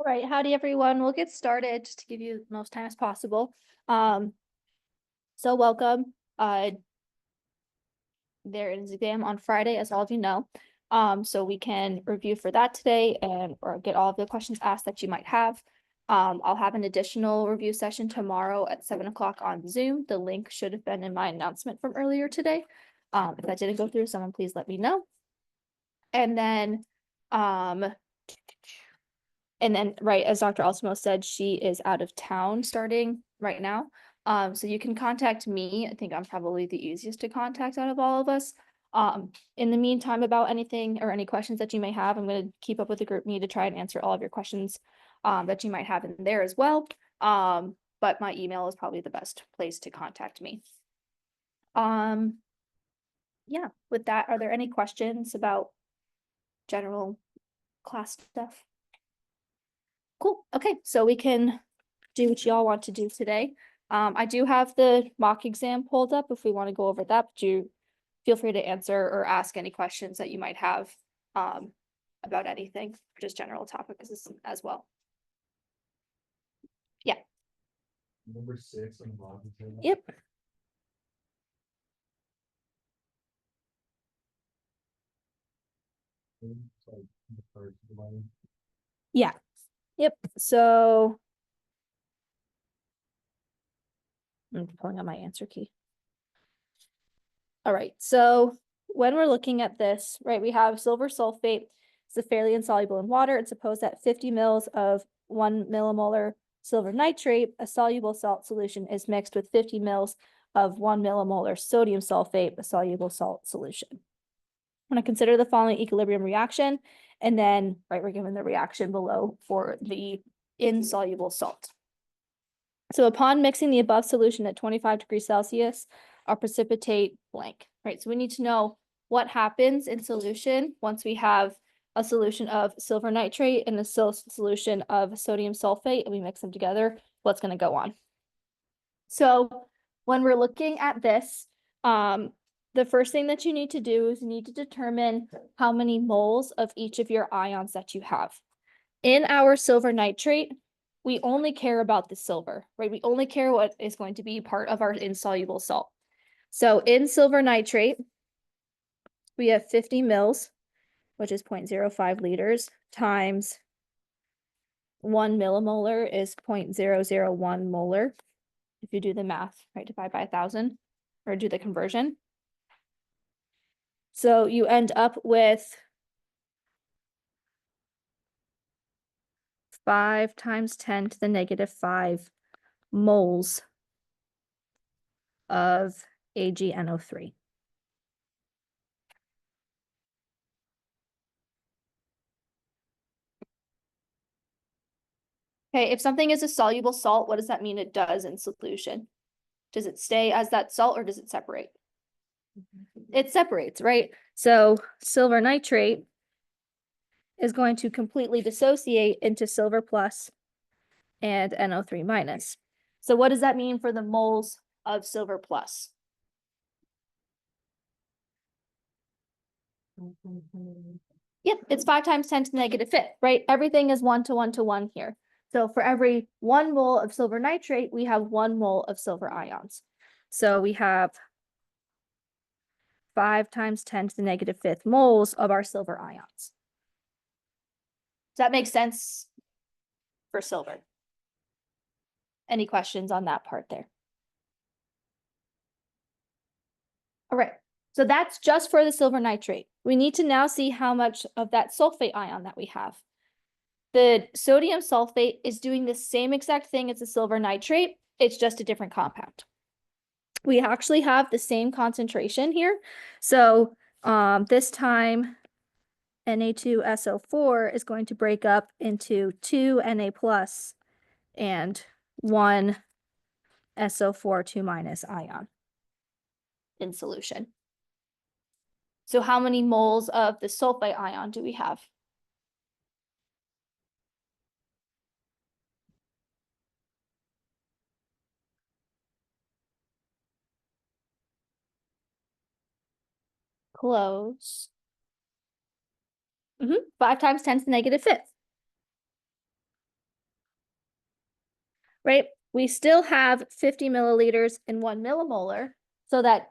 All right, howdy everyone. We'll get started just to give you the most time as possible. So welcome. There is an exam on Friday, as all of you know. So we can review for that today or get all of the questions asked that you might have. I'll have an additional review session tomorrow at 7 o'clock on Zoom. The link should have been in my announcement from earlier today. If that didn't go through, someone please let me know. And then, right, as Dr. Alsamo said, she is out of town starting right now. So you can contact me. I think I'm probably the easiest to contact out of all of us. In the meantime, about anything or any questions that you may have, I'm going to keep up with the group me to try and answer all of your questions that you might have in there as well. But my email is probably the best place to contact me. Yeah, with that, are there any questions about general class stuff? Cool. Okay, so we can do what y'all want to do today. I do have the mock exam pulled up if we want to go over that, but you feel free to answer or ask any questions that you might have about anything, just general topics as well. Yeah. Number 6 on the bottom table. Yep. Yeah. Yep. So I'm pulling out my answer key. All right. So when we're looking at this, right, we have silver sulfate. It's fairly insoluble in water. It's supposed that 50 mils of 1 millimolar silver nitrate, a soluble salt solution, is mixed with 50 mils of 1 millimolar sodium sulfate, a soluble salt solution. I'm going to consider the following equilibrium reaction, and then, right, we're given the reaction below for the insoluble salt. So upon mixing the above solution at 25 degrees Celsius, our precipitate blank, right? So we need to know what happens in solution once we have a solution of silver nitrate and a solution of sodium sulfate, and we mix them together, what's going to go on. So when we're looking at this, the first thing that you need to do is you need to determine how many moles of each of your ions that you have. In our silver nitrate, we only care about the silver, right? We only care what is going to be part of our insoluble salt. So in silver nitrate, we have 50 mils, which is 0.05 liters, times 1 millimolar is 0.001 molar. If you do the math, right, divide by 1,000 or do the conversion. So you end up with 5 times 10 to the negative 5 moles of AgNO3. Okay, if something is a soluble salt, what does that mean it does in solution? Does it stay as that salt or does it separate? It separates, right? So silver nitrate is going to completely dissociate into silver plus and NO3 minus. So what does that mean for the moles of silver plus? Yep, it's 5 times 10 to the negative 5th, right? Everything is 1 to 1 to 1 here. So for every 1 mole of silver nitrate, we have 1 mole of silver ions. So we have 5 times 10 to the negative 5th moles of our silver ions. Does that make sense for silver? Any questions on that part there? All right, so that's just for the silver nitrate. We need to now see how much of that sulfate ion that we have. The sodium sulfate is doing the same exact thing as the silver nitrate. It's just a different compound. We actually have the same concentration here. So this time Na2SO4 is going to break up into 2 Na plus and 1 SO4 2 minus ion in solution. So how many moles of the sulfate ion do we have? Close. 5 times 10 to the negative 5th. right? We still have 50 milliliters in 1 millimolar. So that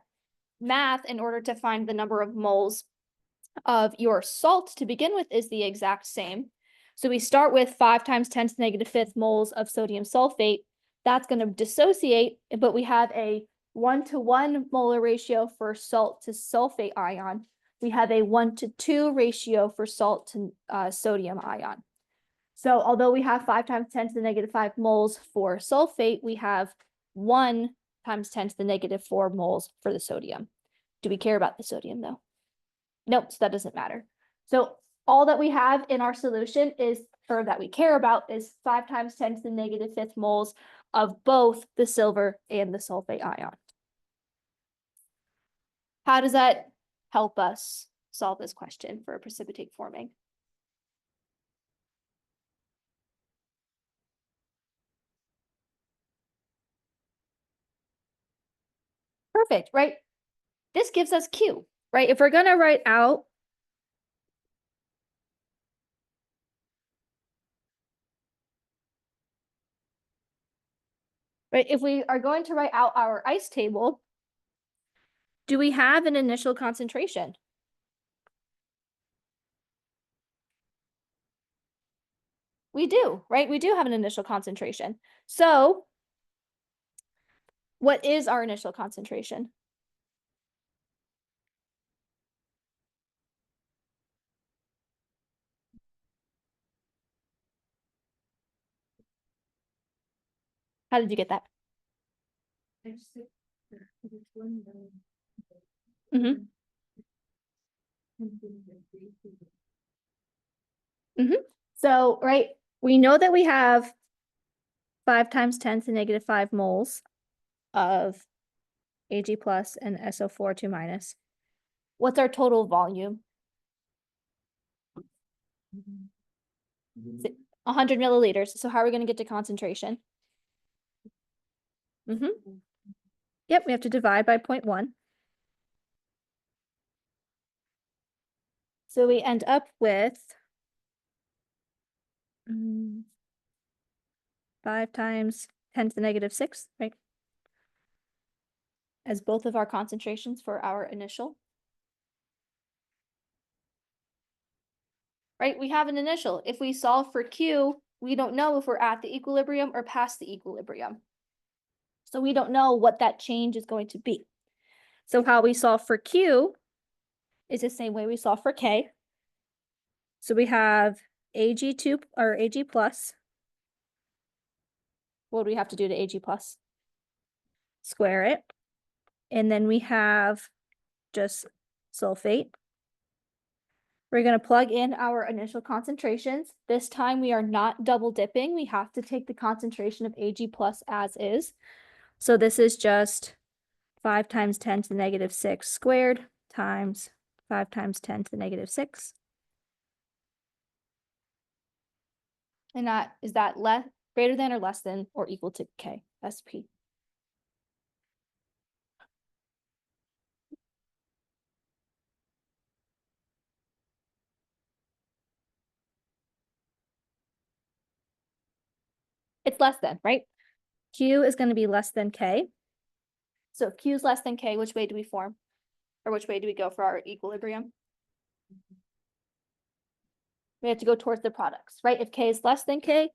math, in order to find the number of moles of your salt to begin with, is the exact same. So we start with 5 times 10 to the negative fifth moles of sodium sulfate. That's going to dissociate, but we have a 1-to-1 molar ratio for salt to sulfate ion. We have a 1-to-2 ratio for salt to sodium ion. So although we have 5 times 10 to the negative 5 moles for sulfate, we have 1 times 10 to the negative 4 moles for the sodium. Do we care about the sodium though? Nope, so that doesn't matter. So all that we have in our solution is, or that we care about, is 5 times 10 to the negative fifth moles of both the silver and the sulfate ion. How does that help us solve this question for a precipitate forming? Perfect, right? This gives us Q, right? If we're going to write out right, if we are going to write out our ice table, do we have an initial concentration? We do, right? We do have an initial concentration. So what is our initial concentration? How did you get that? Mm-hmm. Mm-hmm. So, right, we know that we have 5 times 10 to the negative 5 moles of Ag plus and SO4 2 minus. What's our total volume? 100 milliliters. So how are we going to get to concentration? Mm-hmm. Yep, we have to divide by 0.1. So we end up with 5 times 10 to the negative 6, right? As both of our concentrations for our initial. Right, we have an initial. If we solve for Q, we don't know if we're at the equilibrium or past the equilibrium. So we don't know what that change is going to be. So how we solve for Q is the same way we solve for K. So we have Ag2 or Ag plus. What do we have to do to Ag plus? Square it. And then we have just sulfate. We're going to plug in our initial concentrations. This time we are not double dipping. We have to take the concentration of Ag plus as is. So this is just 5 times 10 to the negative 6 squared times 5 times 10 to the negative 6. And that is that greater than or less than or equal to K, SP. It's less than, right? Q is going to be less than K. So if Q is less than K, which way do we form? Or which way do we go for our equilibrium? We have to go towards the products, right? If K is less than K,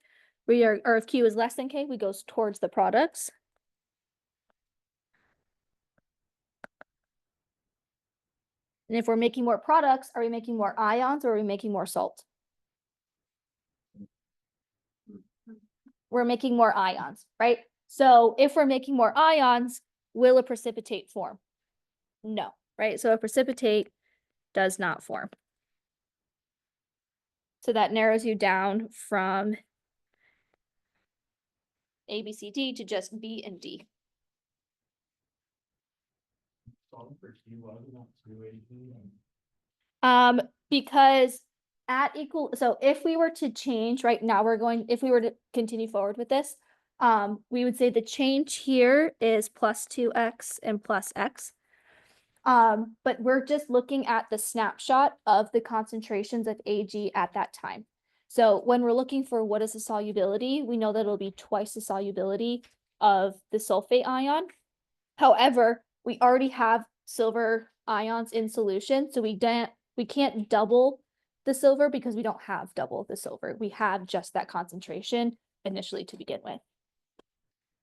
or if Q is less than K, we go towards the products. And if we're making more products, are we making more ions or are we making more salt? We're making more ions, right? So if we're making more ions, will a precipitate form? No, right? So a precipitate does not form. So that narrows you down from A, B, C, D to just B and D. Because at equal, so if we were to change right now, if we were to continue forward with this, we would say the change here is plus 2x and plus x. But we're just looking at the snapshot of the concentrations of Ag at that time. So when we're looking for what is the solubility, we know that it'll be twice the solubility of the sulfate ion. However, we already have silver ions in solution, so we can't double the silver because we don't have double the silver. We have just that concentration initially to begin with.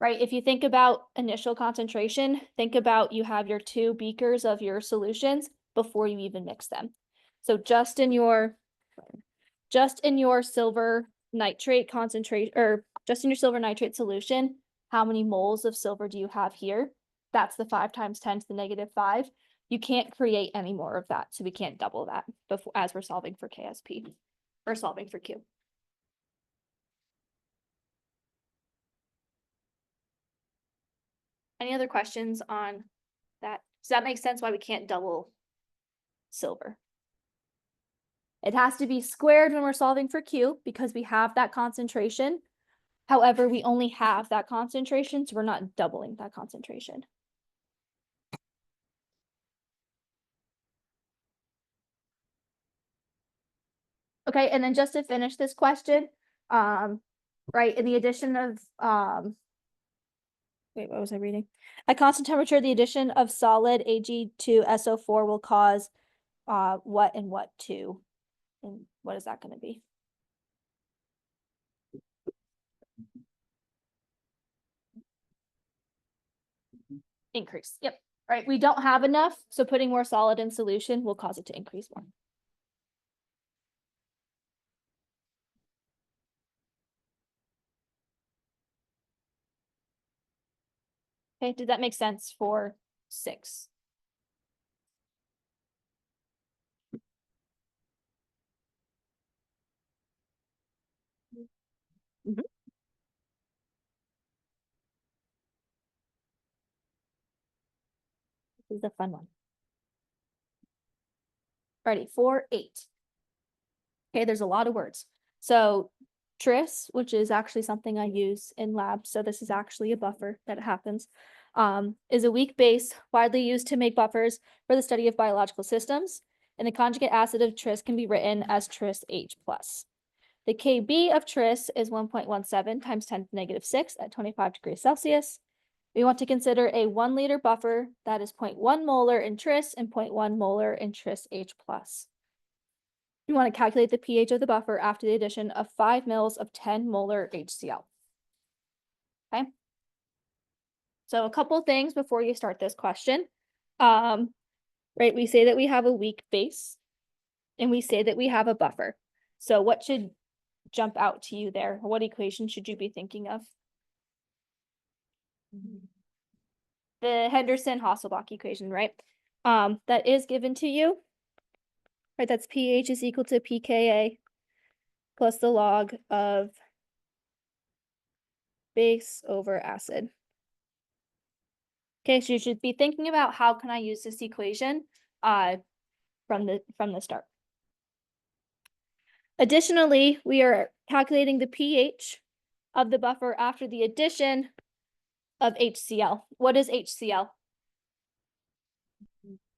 Right, if you think about initial concentration, think about you have your 2 beakers of your solutions before you even mix them. So just in your silver nitrate concentrate, or just in your silver nitrate solution, how many moles of silver do you have here? That's the 5 times 10 to the negative 5. You can't create any more of that, so we can't double that before as we're solving for KSP or solving for Q. Any other questions on that? Does that make sense why we can't double silver? It has to be squared when we're solving for Q because we have that concentration. However, we only have that concentration, so we're not doubling that concentration. Okay, and then just to finish this question, right, in the addition of, wait, what was I reading? At constant temperature, the addition of solid Ag to SO4 will cause, what and what to, and what is that gonna be? Increase, yep, right, we don't have enough, so putting more solid in solution will cause it to increase more. Okay, did that make sense for 6? Mhm. This is a fun one. Ready, 4, 8. Okay, there's a lot of words. So tris, which is actually something I use in lab, so this is actually a buffer that happens, is a weak base widely used to make buffers for the study of biological systems, and the conjugate acid of tris can be written as tris H+. The Kb of tris is 1.17 times 10 to the negative 6 at 25 degrees Celsius. We want to consider a 1 liter buffer that is 0.1 molar in tris and 0.1 molar in tris H+. You want to calculate the pH of the buffer after the addition of 5 mils of 10 molar HCl. Okay. So a couple things before you start this question. Right, we say that we have a weak base and we say that we have a buffer. So what should jump out to you there? What equation should you be thinking of? The Henderson-Hasselbalch equation, right? That is given to you. Right, that's pH is equal to pKa plus the log of base over acid. Okay, so you should be thinking about how can I use this equation from the start. Additionally, we are calculating the pH of the buffer after the addition of HCl. What is HCl?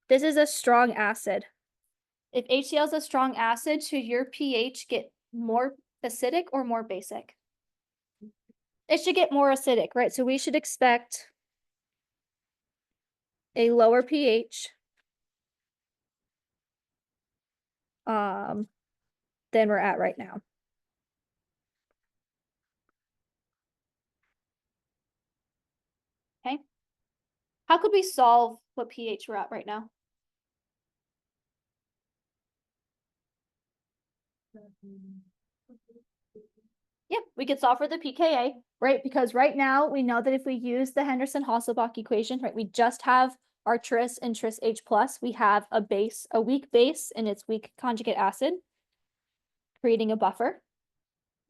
This is a strong acid. If HCl is a strong acid, should your pH get more acidic or more basic? It should get more acidic, right? So we should expect a lower pH than we're at right now. Okay. How could we solve what pH we're at right now? Yeah, we could solve for the pKa, right? Because right now we know that if we use the Henderson-Hasselbalch equation, right, we just have our tris and tris H+, we have a base, a weak base in its weak conjugate acid, creating a buffer.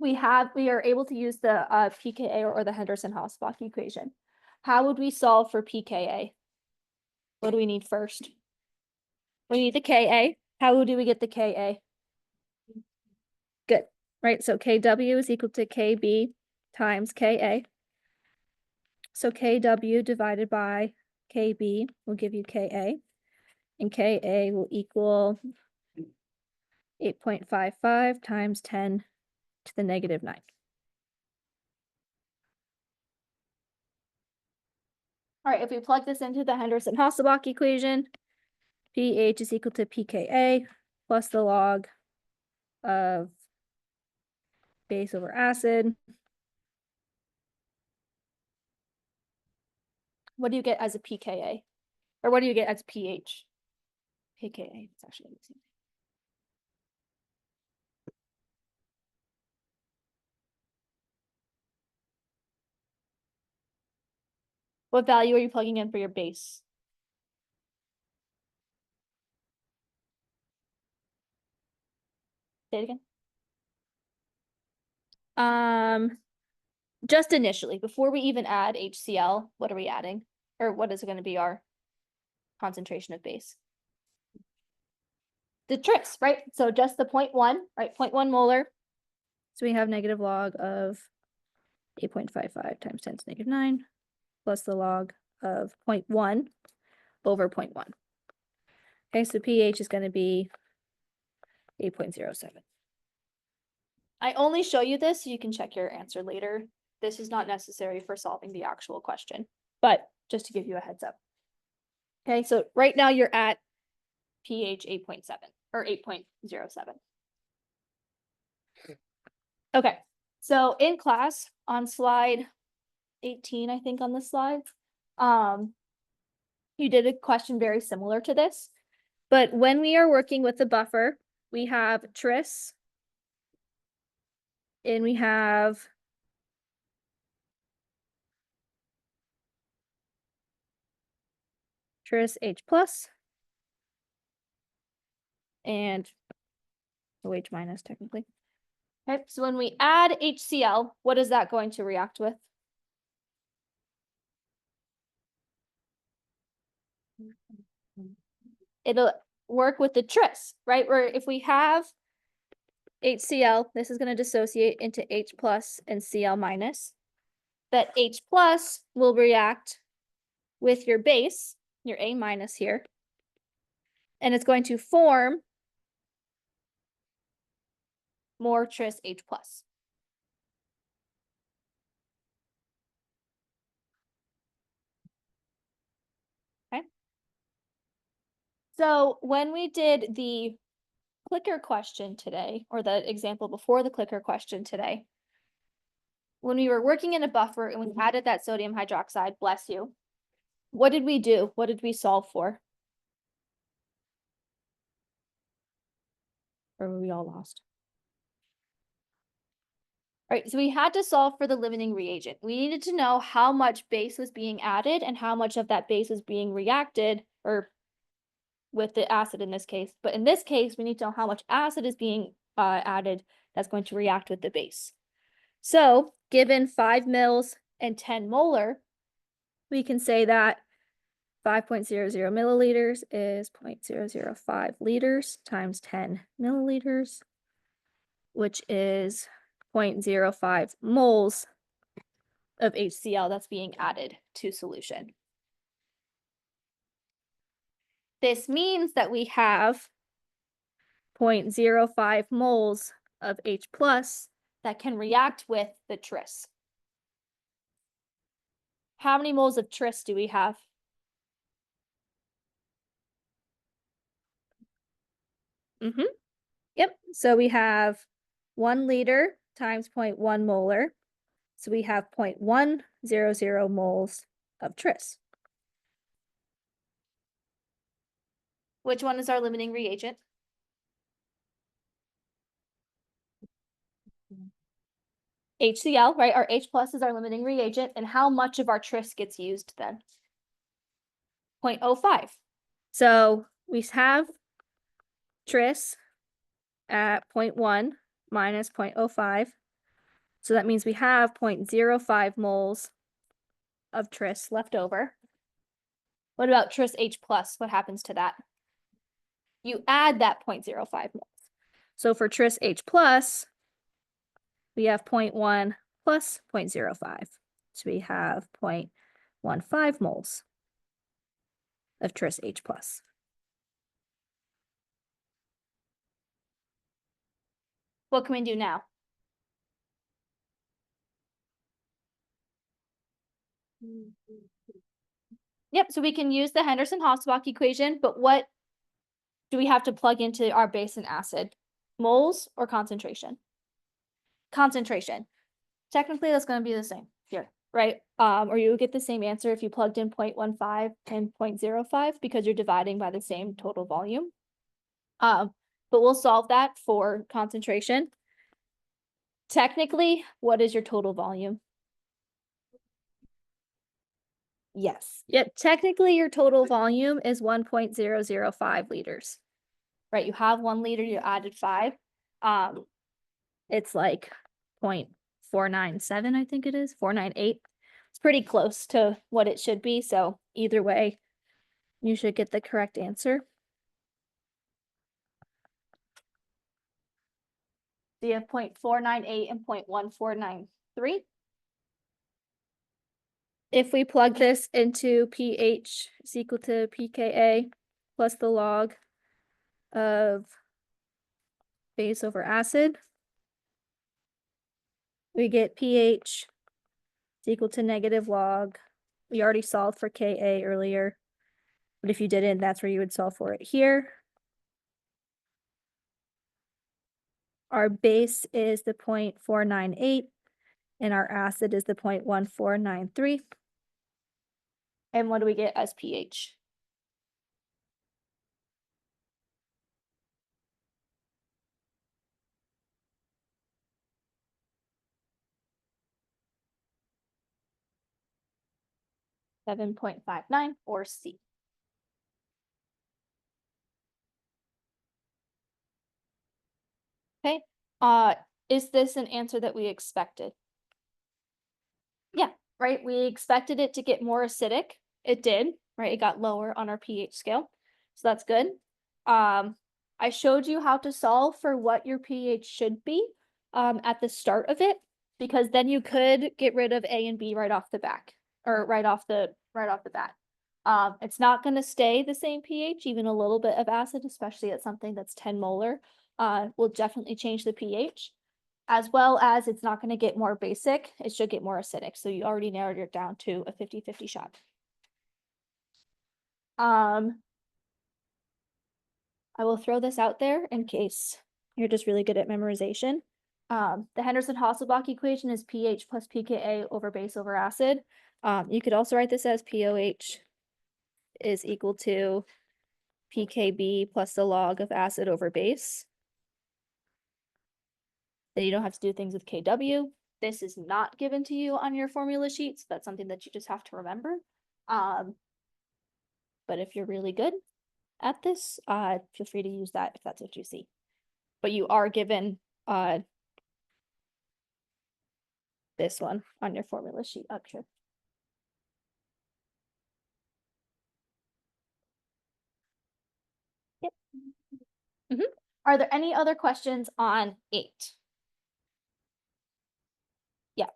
We are able to use the pKa or the Henderson-Hasselbalch equation. How would we solve for pKa? What do we need first? We need the Ka. How do we get the Ka? Good, right? So Kw is equal to Kb times Ka. So Kw divided by Kb will give you Ka, and Ka will equal 8.55 times 10 to the -9. All right, if we plug this into the Henderson-Hasselbalch equation, pH is equal to pKa plus the log of base over acid. What do you get as a pKa? Or what do you get as pH? pKa, it's actually the same thing. What value are you plugging in for your base? Say it again. Just initially, before we even add HCl, what are we adding? Or what is going to be our concentration of base? The tris, right? So just the 0.1, right? 0.1 molar. So we have negative log of 8.55 times 10 to the -9 plus the log of 0.1 over 0.1. Okay, so pH is going to be 8.07. I only show you this so you can check your answer later. This is not necessary for solving the actual question, but just to give you a heads up. Okay, so right now you're at pH 8.7 or 8.07. Okay, so in class on slide 18, I think on this slide, you did a question very similar to this, but when we are working with the buffer, we have tris and we have tris H plus and OH minus technically. Okay, so when we add HCl, what is that going to react with? It'll work with the tris, right? Where if we have HCl, this is going to dissociate into H plus and Cl minus. That H plus will react with your base, your A minus here, and it's going to form more tris H plus. Okay. So when we did the clicker question today, or the example before the clicker question today, when we were working in a buffer and we added that sodium hydroxide, bless you, what did we do? What did we solve for? Or were we all lost? All right, so we had to solve for the limiting reagent. We needed to know how much base was being added and how much of that base was being reacted, or with the acid in this case. But in this case, we need to know how much acid is being added that's going to react with the base. So given 5 mils and 10 molar, we can say that 5.00 milliliters is 0.005 liters times 10 milliliters, which is 0.05 moles of HCl that's being added to solution. This means that we have 0.05 moles of H plus that can react with the tris. How many moles of tris do we have? Yep, so we have 1 liter times 0.1 molar. So we have 0.100 moles of tris. Which one is our limiting reagent? HCl, right? Our H plus is our limiting reagent. And how much of our tris gets used then? 0.05. So we have tris at 0.1 minus 0.05. So that means we have 0.05 moles of tris left over. What about tris H plus? What happens to that? You add that 0.05 moles. So for tris H plus, we have 0.1 plus 0.05. So we have 0.15 moles of tris H plus. What can we do now? Yep, so we can use the Henderson-Hasselbalch equation, but what do we have to plug into our base and acid? Moles or concentration? Concentration. Technically, that's gonna be the same here, right? Or you would get the same answer if you plugged in 0.15 and 0.05 because you're dividing by the same total volume. But we'll solve that for concentration. Technically, what is your total volume? Yes. Yep. Technically, your total volume is 1.005 liters. Right? You have 1 liter, you added 5. It's like 0.497, I think it is, 498. It's pretty close to what it should be. So either way, you should get the correct answer. So you have 0.498 and 0.1493. If we plug this into pH is equal to pKa plus the log of base over acid, we get pH is equal to negative log. We already solved for Ka earlier, but if you didn't, that's where you would solve for it here. Our base is the 0.498 and our acid is the 0.1493. And what do we get as pH? .59 or C. Okay, is this an answer that we expected? Yeah, right, we expected it to get more acidic. It did, right? It got lower on our pH scale, so that's good. I showed you how to solve for what your pH should be at the start of it, because then you could get rid of A and B right off the back, or right off the bat. It's not going to stay the same pH. Even a little bit of acid, especially at something that's 10 molar, will definitely change the pH. As well as it's not going to get more basic, it should get more acidic. So you already narrowed it down to a 50-50 shot. I will throw this out there in case you're just really good at memorization. The Henderson-Hasselbalch equation is pH plus pKa over base over acid. You could also write this as POH is equal to pKb plus the log of acid over base. Then you don't have to do things with kW. This is not given to you on your formula sheet, so that's something that you just have to remember. But if you're really good at this, feel free to use that if that's what you see. But you are given this one on your formula sheet up here. Yep. Are there any other questions on 8? Yeah.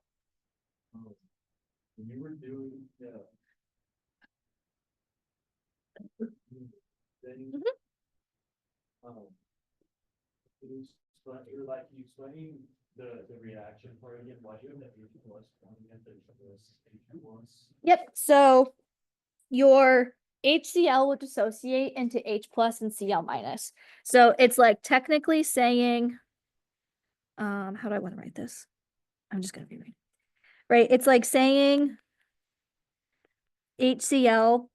When you were doing the thing, you're like you explaining the reaction for it again, why you have that H plus one and the H plus. Yep. So your HCl would dissociate into H plus and Cl minus. So it's like technically saying, how do I want to write this? I'm just gonna be reading. Right. It's like saying HCl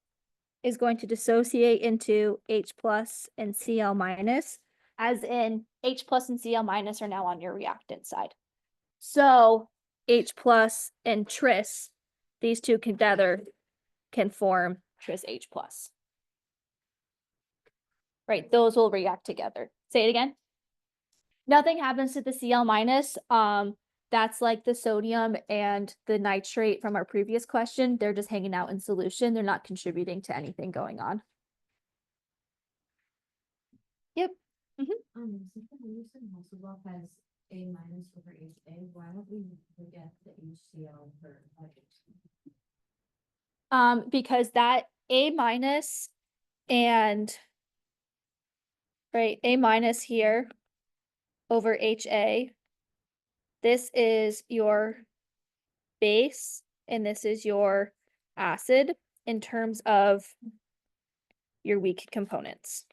is going to dissociate into H plus and Cl minus, as in H plus and Cl minus are now on your reactant side. So H plus and tris, these two together can form tris H plus. Right, those will react together. Say it again. Nothing happens to the Cl minus. That's like the sodium and the nitrate from our previous question. They're just hanging out in solution. They're not contributing to anything going on. Yep. Since the Henderson-Hasselbalch has A minus over HA, why don't we forget the HCl for hydrogen? Because that A minus and right, A minus here over HA, this is your base and this is your acid in terms of your weak components.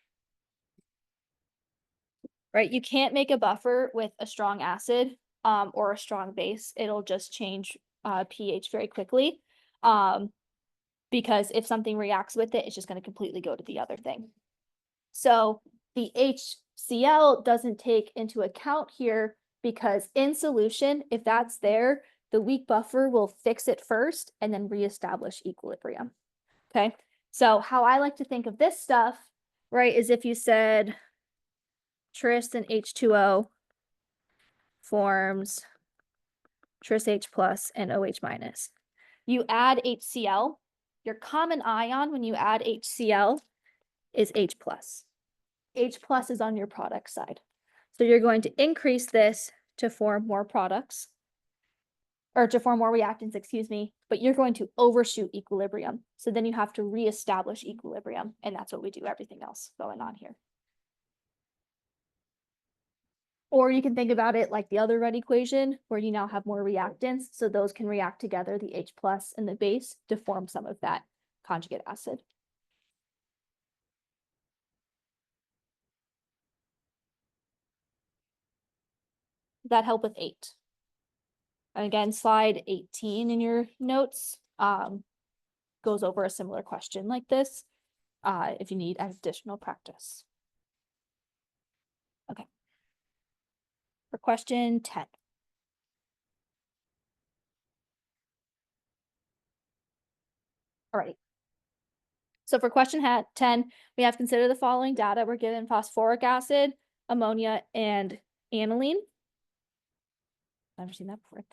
Right? You can't make a buffer with a strong acid or a strong base. It'll just change pH very quickly. Because if something reacts with it, it's just going to completely go to the other thing. So the HCl doesn't take into account here because in solution, if that's there, the weak buffer will fix it first and then reestablish equilibrium. Okay, so how I like to think of this stuff, right, is if you said tris and H2O forms tris H plus and OH minus. You add HCl, your common ion when you add HCl is H plus. H plus is on your product side. So you're going to increase this to form more products, or to form more reactants, excuse me, but you're going to overshoot equilibrium. So then you have to reestablish equilibrium, and that's what we do everything else going on here. Or you can think about it like the other red equation, where you now have more reactants, so those can react together, the H plus and the base, to form some of that conjugate acid. That help with 8. And again, slide 18 in your notes goes over a similar question like this if you need additional practice. Okay. For question 10. All right. So for question 10, we have consider the following data. We're given phosphoric acid, ammonia, and aniline. I've never seen that before.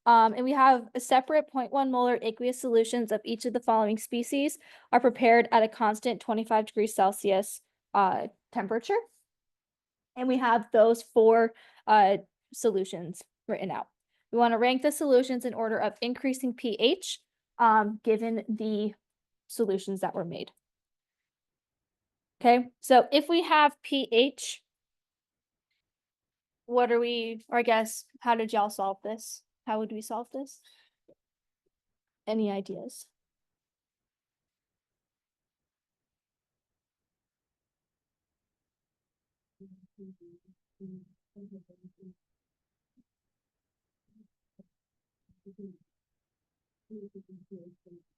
And we have a separate 0.1 molar aqueous solutions of each of the following species are prepared at a constant 25 degrees Celsius temperature. And we have those 4 solutions written out. We want to rank the solutions in order of increasing pH given the solutions that were made. Okay, so if we have pH, what are we, or I guess, how did y'all solve this? How would we solve this? Any ideas?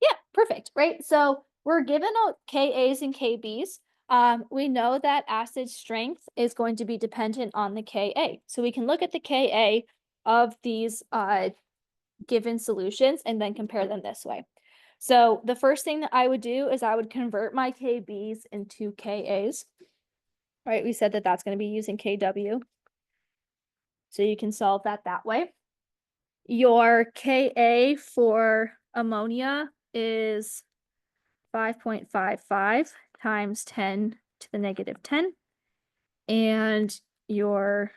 Yeah, perfect, right? So we're given KAs and KBs. We know that acid strength is going to be dependent on the Ka. So we can look at the Ka of these given solutions and then compare them this way. So the first thing that I would do is I would convert my KBs into KAs. Right, we said that that's going to be using KW. So you can solve that way. Your Ka for ammonia is 5.55 times 10 to the negative 10. And your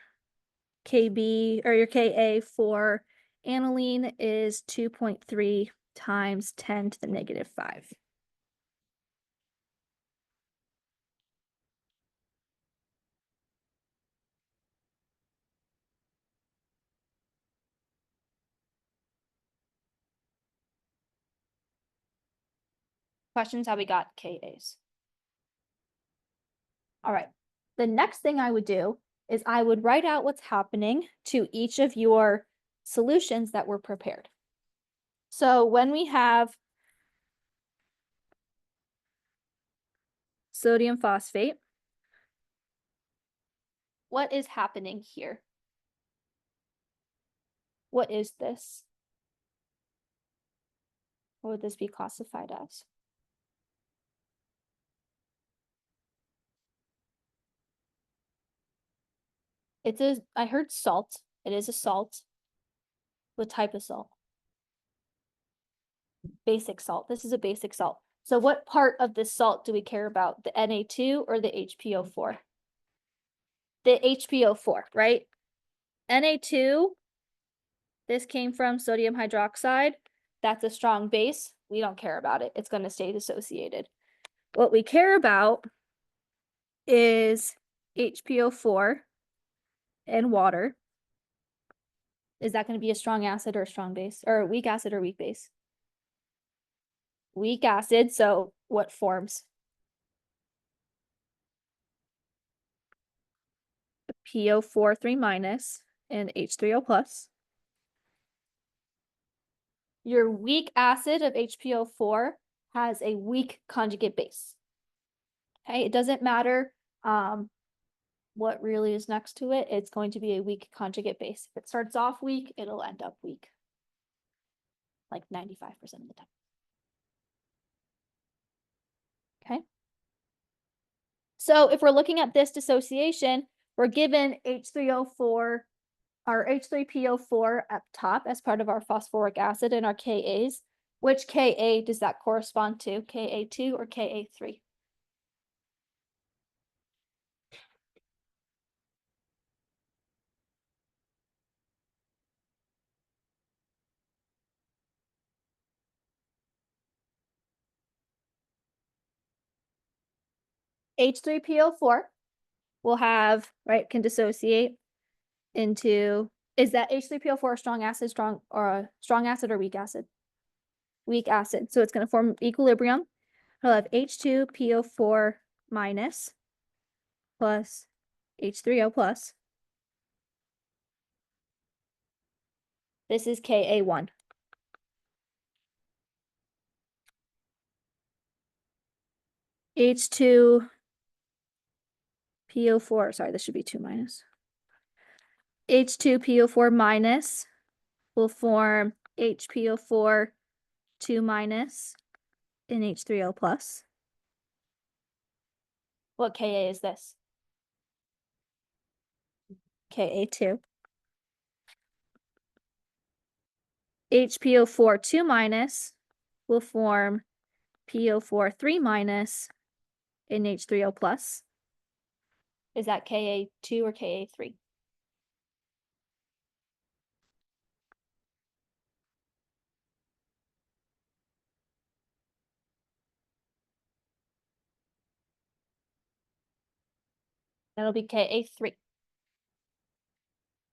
Kb or your Ka for aniline is 2.3 times 10 to the negative 5. Questions how we got Kas. All right. The next thing I would do is I would write out what's happening to each of your solutions that were prepared. So when we have sodium phosphate, what is happening here? What is this? What would this be classified as? I heard salt. It is a salt. What type of salt? Basic salt. This is a basic salt. So what part of this salt do we care about? The Na2 or the HPO4? The HPO4, right? Na2, this came from sodium hydroxide. That's a strong base. We don't care about it. It's going to stay dissociated. What we care about is HPO4 and water. Is that going to be a strong acid or a strong base? Or a weak acid or weak base? weak acid, so what forms? PO4 3 minus and H3O plus. Your weak acid of HPO4 has a weak conjugate base. Okay, it doesn't matter what really is next to it, it's going to be a weak conjugate base. If it starts off weak, it'll end up weak. Like 95% of the time. Okay. So if we're looking at this dissociation, we're given H3O4, our H3PO4 up top as part of our phosphoric acid and our Kas. Which Ka does that correspond to? Ka2 or Ka3? H3PO4 will have, right, can dissociate into, is that H3PO4 a strong acid, strong acid or weak acid? Weak acid. So it's going to form equilibrium. I'll have H2PO4 minus plus H3O plus. This is Ka1. H2PO4, sorry, this should be 2 minus. H2PO4 minus will form HPO4 2 minus and H3O plus. What Ka is this? Ka2. HPO4 2 minus will form PO4 3 minus and H3O plus. Is that Ka2 or Ka3? That'll be Ka3.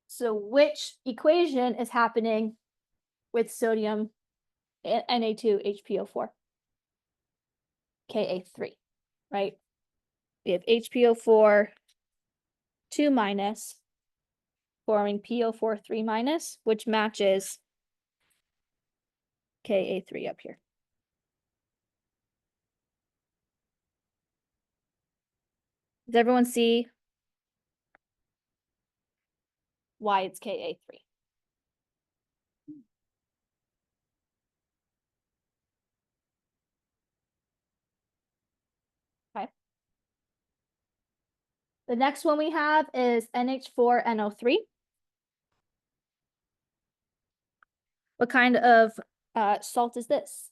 So which equation is happening with sodium Na2HPO4? Ka3, right? We have HPO4 2 minus forming PO4 3 minus, which matches Ka3 up here. Does everyone see why it's Ka3? Okay. The next one we have is NH4NO3. What kind of salt is this?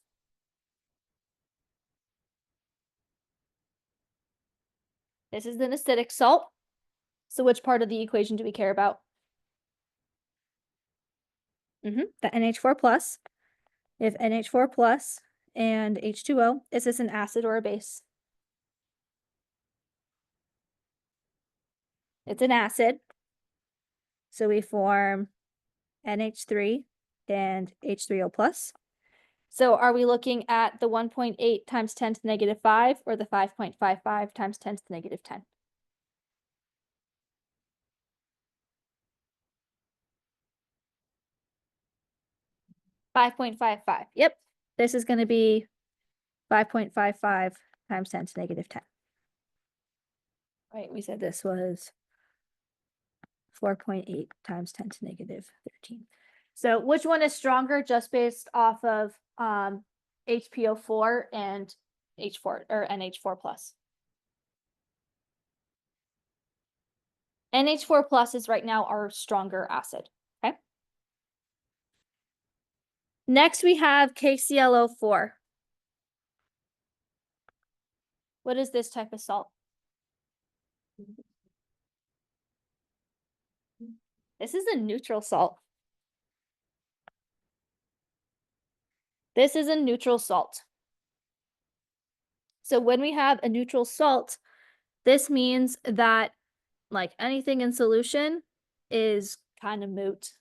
This is an acidic salt. So which part of the equation do we care about? The NH4 plus. If NH4 plus and H2O, is this an acid or a base? It's an acid. So we form NH3 and H3O plus. So are we looking at the 1.8 times 10 to the negative 5 or the 5.55 times 10 to the negative 10? $5.55. Yep. This is going to be 5.55 times 10 to the negative 10. Right, we said this was 4.8 times 10 to the negative 13. So which one is stronger just based off of HPO4 and H4 or NH4 plus? NH4 plus is right now our stronger acid. Okay. Next we have KClO4. What is this type of salt? This is a neutral salt. This is a neutral salt. So when we have a neutral salt, this means that like anything in solution is kind of moot.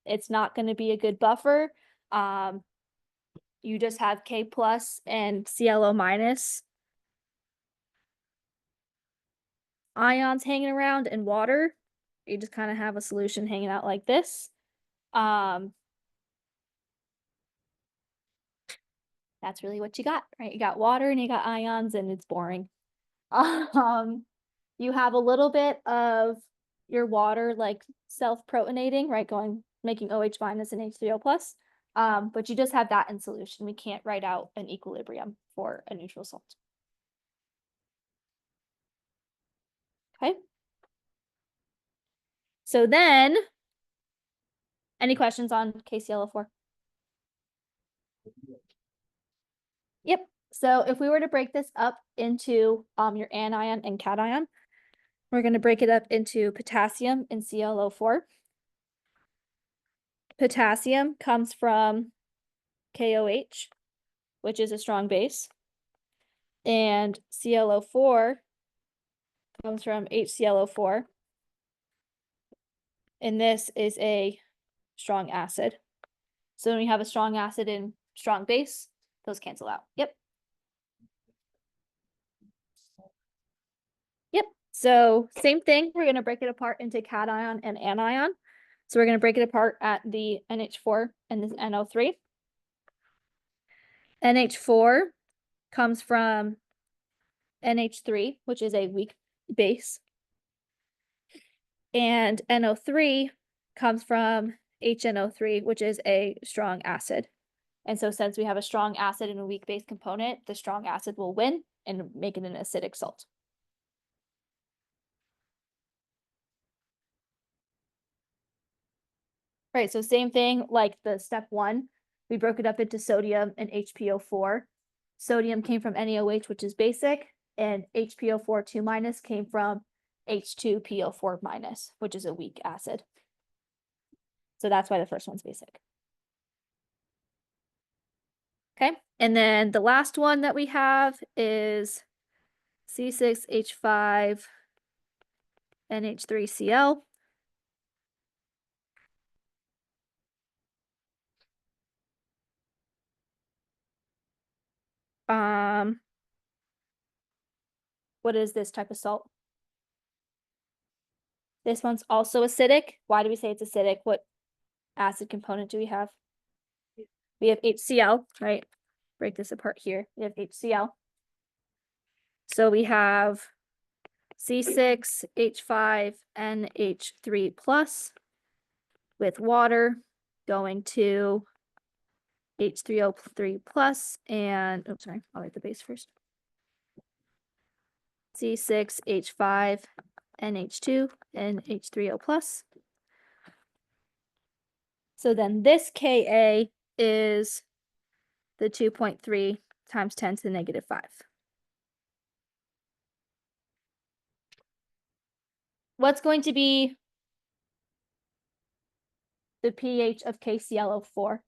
It's not going to be a good buffer. you just have K plus and ClO minus ions hanging around in water. You just kind of have a solution hanging out like this. That's really what you got, right? You got water and you got ions and it's boring. You have a little bit of your water like self-protonating, right? Making OH minus and H3O plus. But you just have that in solution. We can't write out an equilibrium for a neutral salt. Okay. So then, any questions on KClO4? Yep. So if we were to break this up into your anion and cation, we're going to break it up into potassium and ClO4. Potassium comes from KOH, which is a strong base. And ClO4 comes from HClO4. And this is a strong acid. So when you have a strong acid and strong base, those cancel out. Yep. Yep. So same thing. We're going to break it apart into cation and anion. So we're going to break it apart at the NH4 and this NO3. NH4 comes from NH3, which is a weak base. And NO3 comes from HNO3, which is a strong acid. And so since we have a strong acid and a weak base component, the strong acid will win and make it an acidic salt. Right, so same thing like the step 1, we broke it up into sodium and HPO4. Sodium came from NaOH, which is basic, and HPO4 2 minus came from H2PO4 minus, which is a weak acid. So that's why the first one's basic. Okay, and then the last one that we have is C6H5 NH3Cl. What is this type of salt? This one's also acidic. Why do we say it's acidic? What acid component do we have? We have HCl, right? Break this apart here. We have HCl. So we have C6H5NH3 plus with water going to H3O3 plus and, oh, sorry, I'll write the base first. C6H5NH2 and H3O plus. So then this Ka is the 2.3 times 10 to the negative 5. What's going to be the pH of KClO4?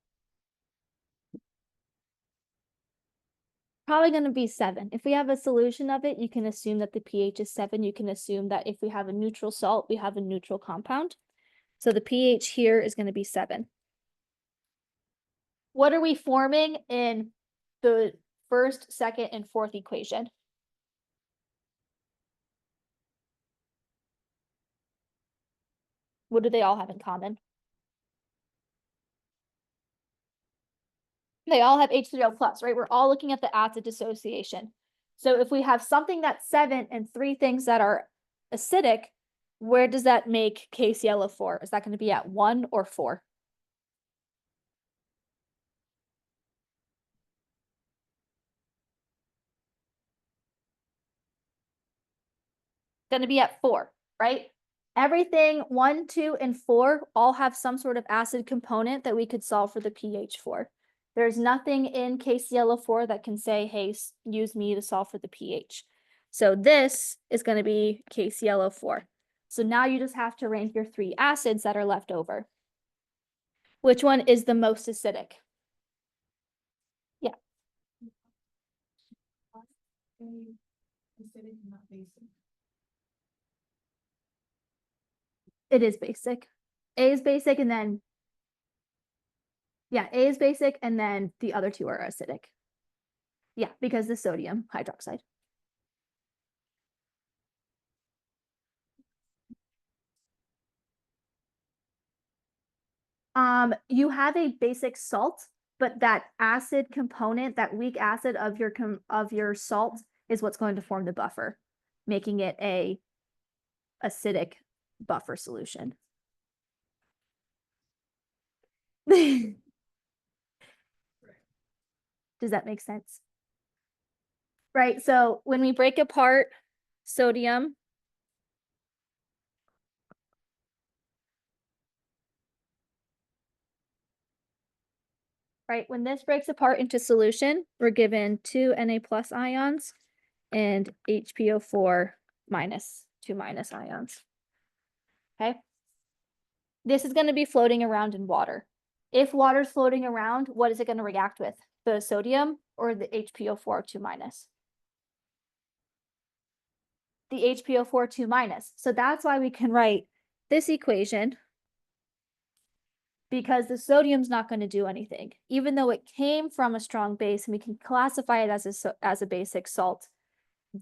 Probably going to be 7. If we have a solution of it, you can assume that the pH is 7. You can assume that if we have a neutral salt, we have a neutral compound. So the pH here is going to be 7. What are we forming in the first, second, and fourth equation? What do they all have in common? They all have H3O plus, right? We're all looking at the acid dissociation. So if we have something that's 7 and 3 things that are acidic, where does that make KClO4? Is that going to be at 1 or 4? Going to be at 4, right? Everything 1, 2, and 4 all have some sort of acid component that we could solve for the pH for. There's nothing in KClO4 that can say, hey, use me to solve for the pH. So this is going to be KClO4. So now you just have to rank your 3 acids that are left over. Which one is the most acidic? Yeah. Acidic, not basic. It is basic. A is basic, and then Yeah, A is basic and then the other two are acidic. Yeah, because the sodium hydroxide. You have a basic salt, but that acid component, that weak acid of your salt is what's going to form the buffer, making it a acidic buffer solution. Does that make sense? Right, so when we break apart sodium, right, when this breaks apart into solution, we're given two Na plus ions and HPO4 minus, 2 minus ions. Okay. This is going to be floating around in water. If water's floating around, what is it going to react with? The sodium or the HPO4 2 minus? The HPO4 2 minus. So that's why we can write this equation, because the sodium's not going to do anything. Even though it came from a strong base and we can classify it as a basic salt,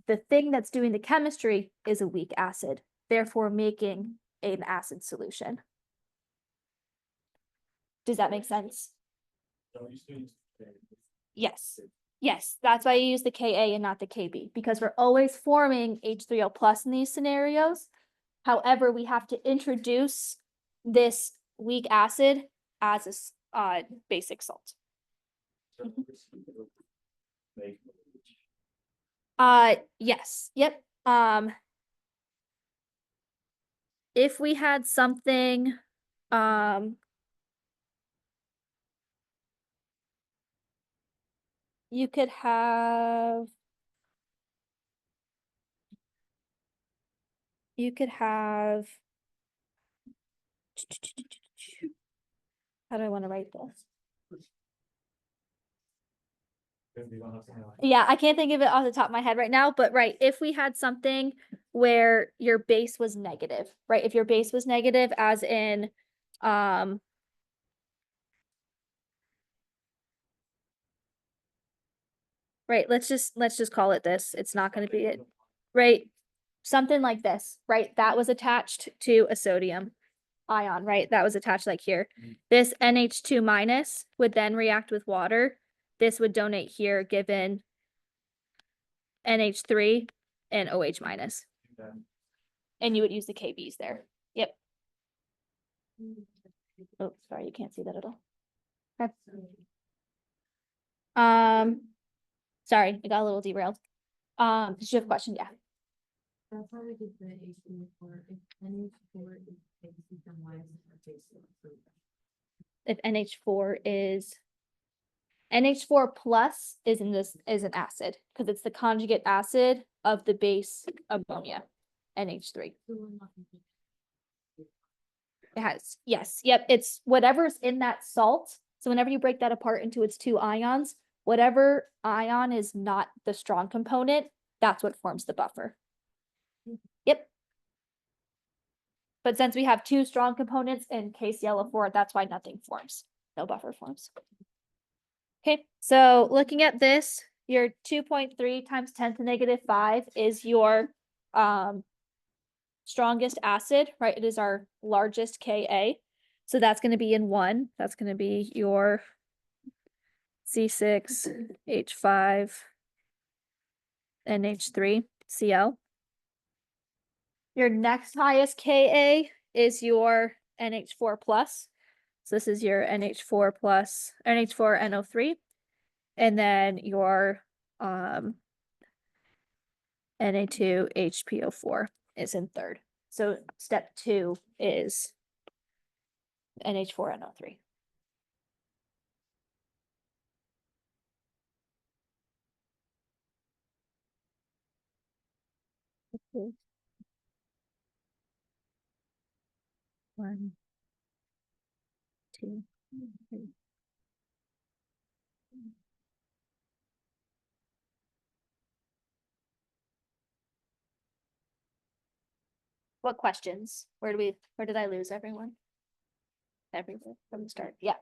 the thing that's doing the chemistry is a weak acid, therefore making an acid solution. Does that make sense? Yes. Yes, that's why you use the Ka and not the Kb, because we're always forming H3O plus in these scenarios. However, we have to introduce this weak acid as a basic salt. Yes, yep. If we had something, you could have, how do I want to write this? Yeah, I can't think of it off the top of my head right now, but right, if we had something where your base was negative, right? If your base was negative, as in, right, let's just call it this. It's not going to be it, right? Something like this, right? That was attached to a sodium ion, right? That was attached like here. This NH2 minus would then react with water. This would donate here, given NH3 and OH minus. And you would use the KBs there. Yep. Oh, sorry, you can't see that at all. Okay. Sorry, I got a little derailed. Did you have a question? Yeah. That's how we did the HPO4. If NH4 is basic, then why is it basic? If NH4 is NH4 plus is an acid, because it's the conjugate acid of the base ammonia, NH3. It has, yes, yep, it's whatever's in that salt. So whenever you break that apart into its two ions, whatever ion is not the strong component, that's what forms the buffer. Yep. But since we have two strong components in case yellow 4, that's why nothing forms. No buffer forms. Okay, so looking at this, your 2.3 times 10 to negative 5 is your strongest acid, right? It is our largest Ka. So that's going to be in 1. That's going to be your C6H5 NH3 Cl. Your next highest Ka is your NH4 plus. So this is your NH4 plus, NH4NO3. And then your Na2HPO4 is in third. So step 2 is NH4NO3. Okay. 1, 2, 3. What questions? Where did I lose everyone? Everywhere from the start. Yeah.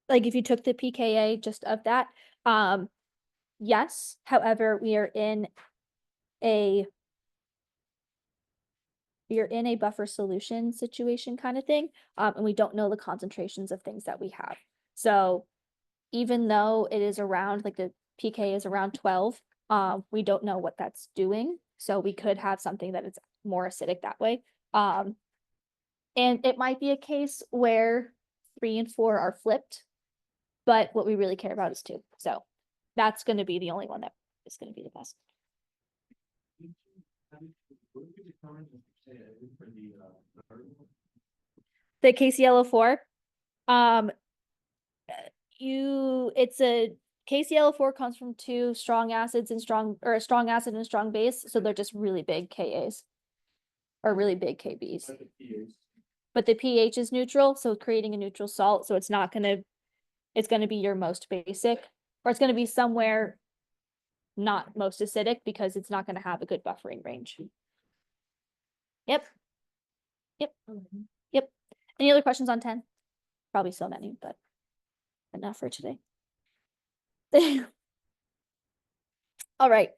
Like if you took the pKa just of that, yes, however, you're in a buffer solution situation kind of thing, and we don't know the concentrations of things that we have. So even though it is around, like the pK is around 12, we don't know what that's doing. So we could have something that is more acidic that way. And it might be a case where 3 and 4 are flipped, but what we really care about is 2. So that's going to be the only one that is going to be the best. The KClO4, it's a KClO4 comes from 2 strong acids and a strong acid and a strong base, so they're just really big Kas or really big Kbs. But the pH is neutral, so creating a neutral salt, so it's gonna be your most basic, or it's gonna be somewhere not most acidic because it's not gonna have a good buffering range. Yep. Any other questions on 10? Probably so many, but enough for today. All right.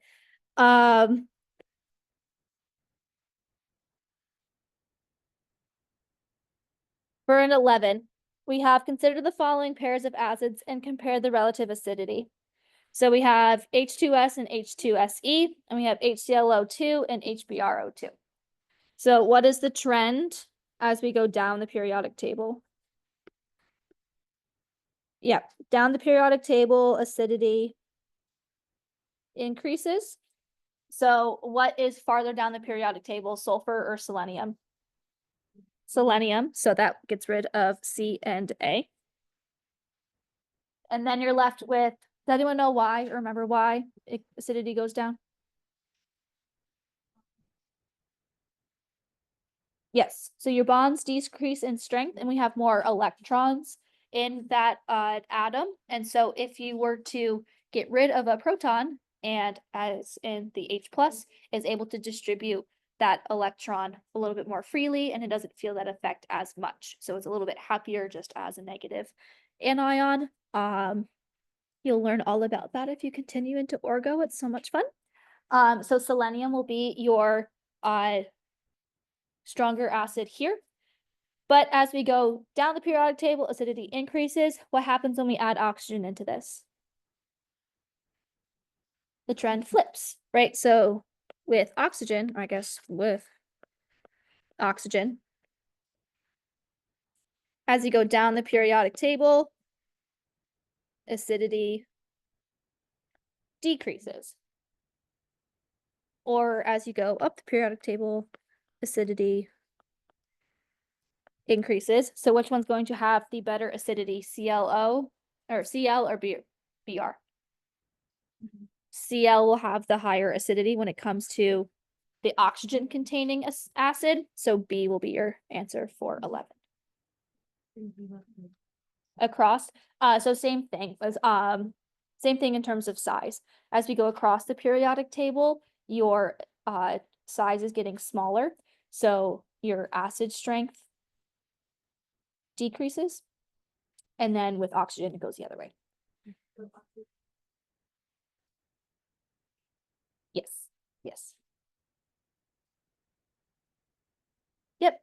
For an 11, we have considered the following pairs of acids and compare the relative acidity. So we have H2S and H2SE, and we have HClO2 and HBrO2. So what is the trend as we go down the periodic table? Yeah, down the periodic table, acidity increases. So what is farther down the periodic table, sulfur or selenium? Selenium, so that gets rid of C and A. And then you're left with, does anyone know why or remember why acidity goes down? Yes, so your bonds decrease in strength and we have more electrons in that atom. And so if you were to get rid of a proton, and as in the H plus is able to distribute that electron a little bit more freely, and it doesn't feel that effect as much. So it's a little bit happier just as a negative anion. You'll learn all about that if you continue into Orgo. It's so much fun. So selenium will be your stronger acid here. But as we go down the periodic table, acidity increases. What happens when we add oxygen into this? The trend flips, right? So with oxygen, I guess with oxygen, as you go down the periodic table, acidity decreases. Or as you go up the periodic table, acidity increases. So which one's going to have the better acidity, ClO or Cl or Br? Cl will have the higher acidity when it comes to the oxygen containing acid. So B will be your answer for 11. Across, so same thing as same thing in terms of size. As we go across the periodic table, your size is getting smaller, so your acid strength decreases, and then with oxygen it goes the other way. Yes. Yep.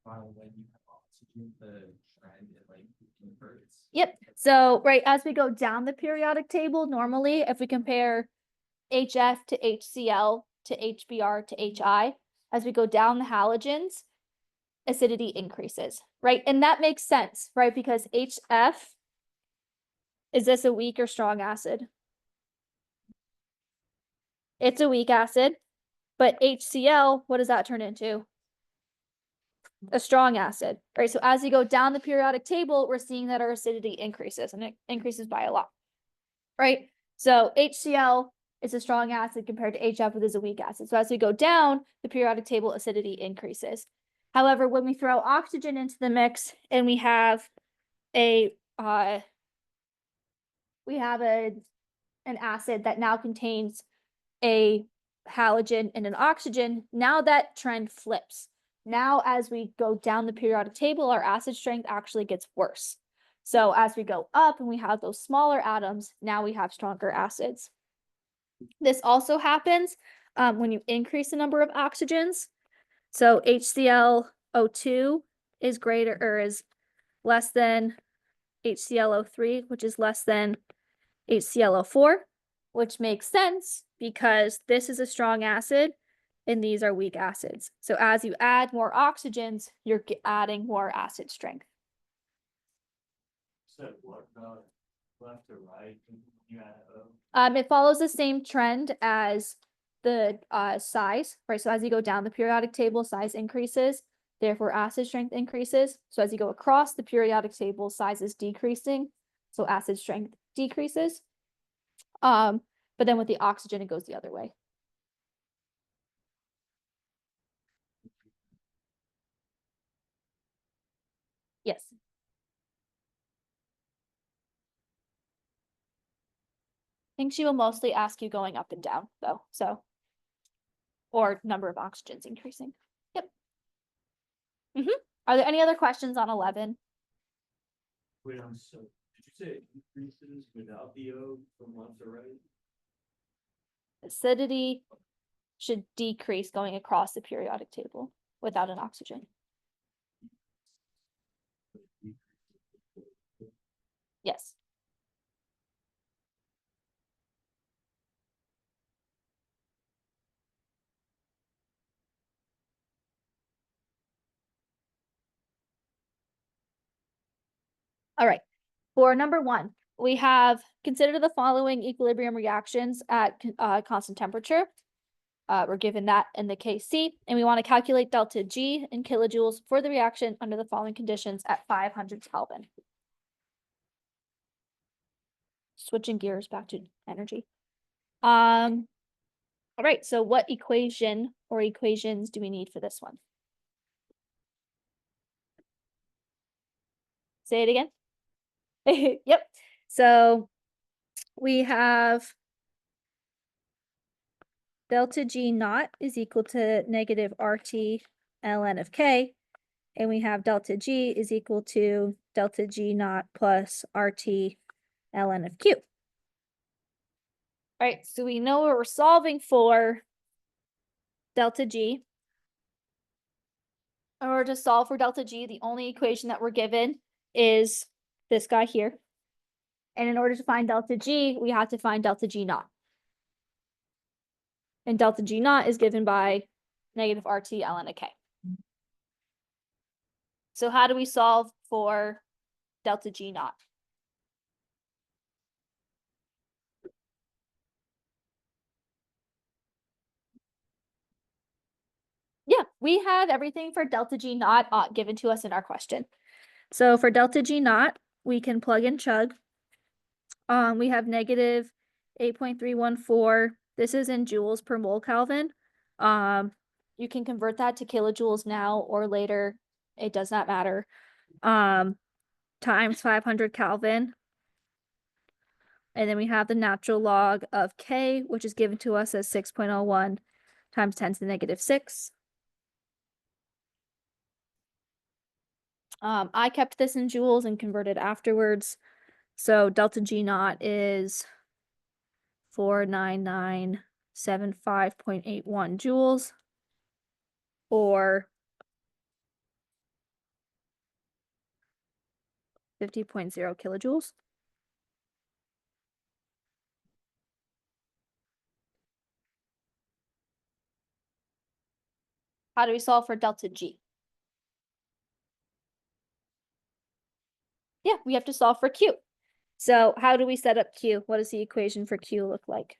When you have oxygen, the trend it like inverts. Yep. So right as we go down the periodic table, normally if we compare HF to HCl to HBr to HI, as we go down the halogens, acidity increases, right? And that makes sense, right? Because HF, is this a weak or strong acid? It's a weak acid, but HCl, what does that turn into? A strong acid, right? So as you go down the periodic table, we're seeing that our acidity increases, and it increases by a lot, right? So HCl is a strong acid compared to HF, which is a weak acid. So as we go down the periodic table, acidity increases. However, when we throw oxygen into the mix and we have an acid that now contains a halogen and an oxygen, now that trend flips. Now, as we go down the periodic table, our acid strength actually gets worse. So as we go up and we have those smaller atoms, now we have stronger acids. This also happens when you increase the number of oxygens. So HClO2 is greater or is less than HClO3, which is less than HClO4, which makes sense because this is a strong acid and these are weak acids. So as you add more oxygens, you're adding more acid strength. So what about left to right? When you add O? It follows the same trend as the size, right? So as you go down the periodic table, size increases, therefore acid strength increases. So as you go across the periodic table, size is decreasing, so acid strength decreases. But then with the oxygen, it goes the other way. Yes. I think she will mostly ask you going up and down though, so. Or number of oxygens increasing. Yep. Are there any other questions on 11? Wait, so did you say it increases without the O from left to right? Acidity should decrease going across the periodic table without an oxygen. Yes. All right. For number 1, we have consider the following equilibrium reactions at constant temperature. We're given that in the KC, and we want to calculate delta G in kilojoules for the reaction under the following conditions at 500 Kelvin. Switching gears back to energy. All right, so what equation or equations do we need for this one? Say it again. Yep. So we have delta G naught is equal to negative RT ln of K, and we have delta G is equal to delta G naught plus RT ln of Q. All right, so we know what we're solving for delta G. In order to solve for delta G, the only equation that we're given is this guy here. And in order to find delta G, we have to find delta G naught. And delta G naught is given by negative RT ln of K. So how do we solve for delta G naught? Yeah, we have everything for delta G naught given to us in our question. So for delta G naught, we can plug and chug. We have negative 8.314. This is in joules per mole Kelvin. You can convert that to kilojoules now or later. It does not matter. Times 500 Kelvin. And then we have the natural log of K, which is given to us as 6.01 times 10 to the negative 6. I kept this in joules and converted afterwards. So delta G naught is 49975.81 joules, or 50.0 kilojoules. How do we solve for delta G? Yeah, we have to solve for Q. So how do we set up Q? What does the equation for Q look like?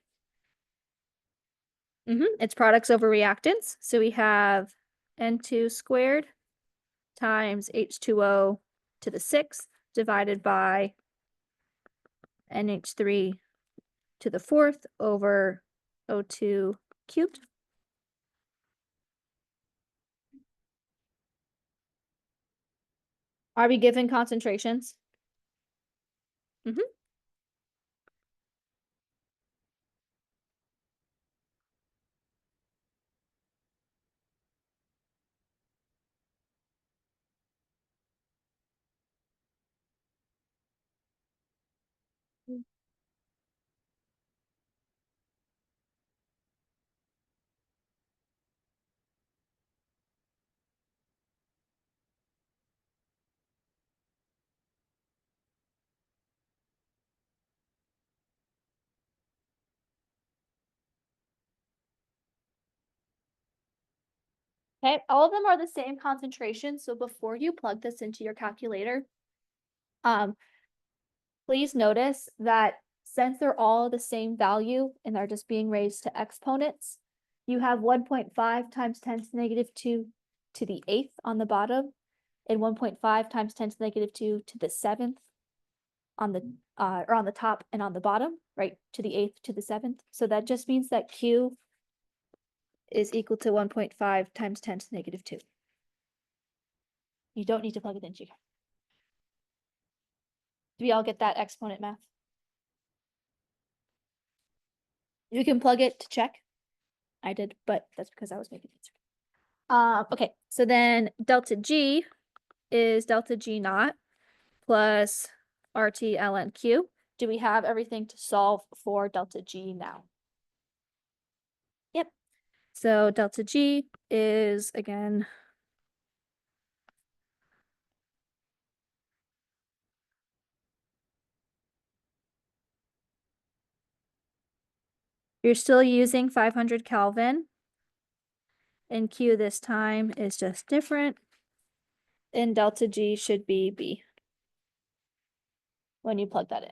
It's products over reactants. So we have N2 squared times H2O to the 6th divided by NH3 to the 4th over O2 cubed. Are we given concentrations? Okay, all of them are the same concentration, so before you plug this into your calculator, please notice that since they're all the same value and they're just being raised to exponents, you have 1.5 times 10 to the negative 2 to the 8th on the bottom, and 1.5 times 10 to the negative 2 to the 7th on the or on the top and on the bottom, right, to the 8th to the 7th. So that just means that Q is equal to 1.5 times 10 to the negative 2. You don't need to plug it into here. Do we all get that exponent math? You can plug it to check. I did, but that's because I was making the answer. Okay, so then delta G is delta G naught plus RT ln Q. Do we have everything to solve for delta G now? Yep. So delta G is, again, you're still using 500 Kelvin, and Q this time is just different, and delta G should be B when you plug that in.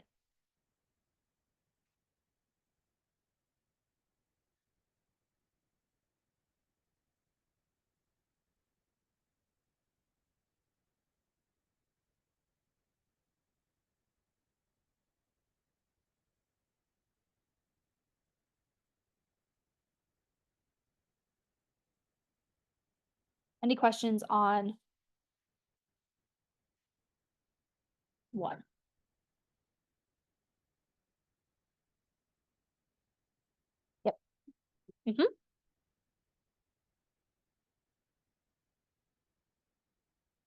Any questions on 1? Yep.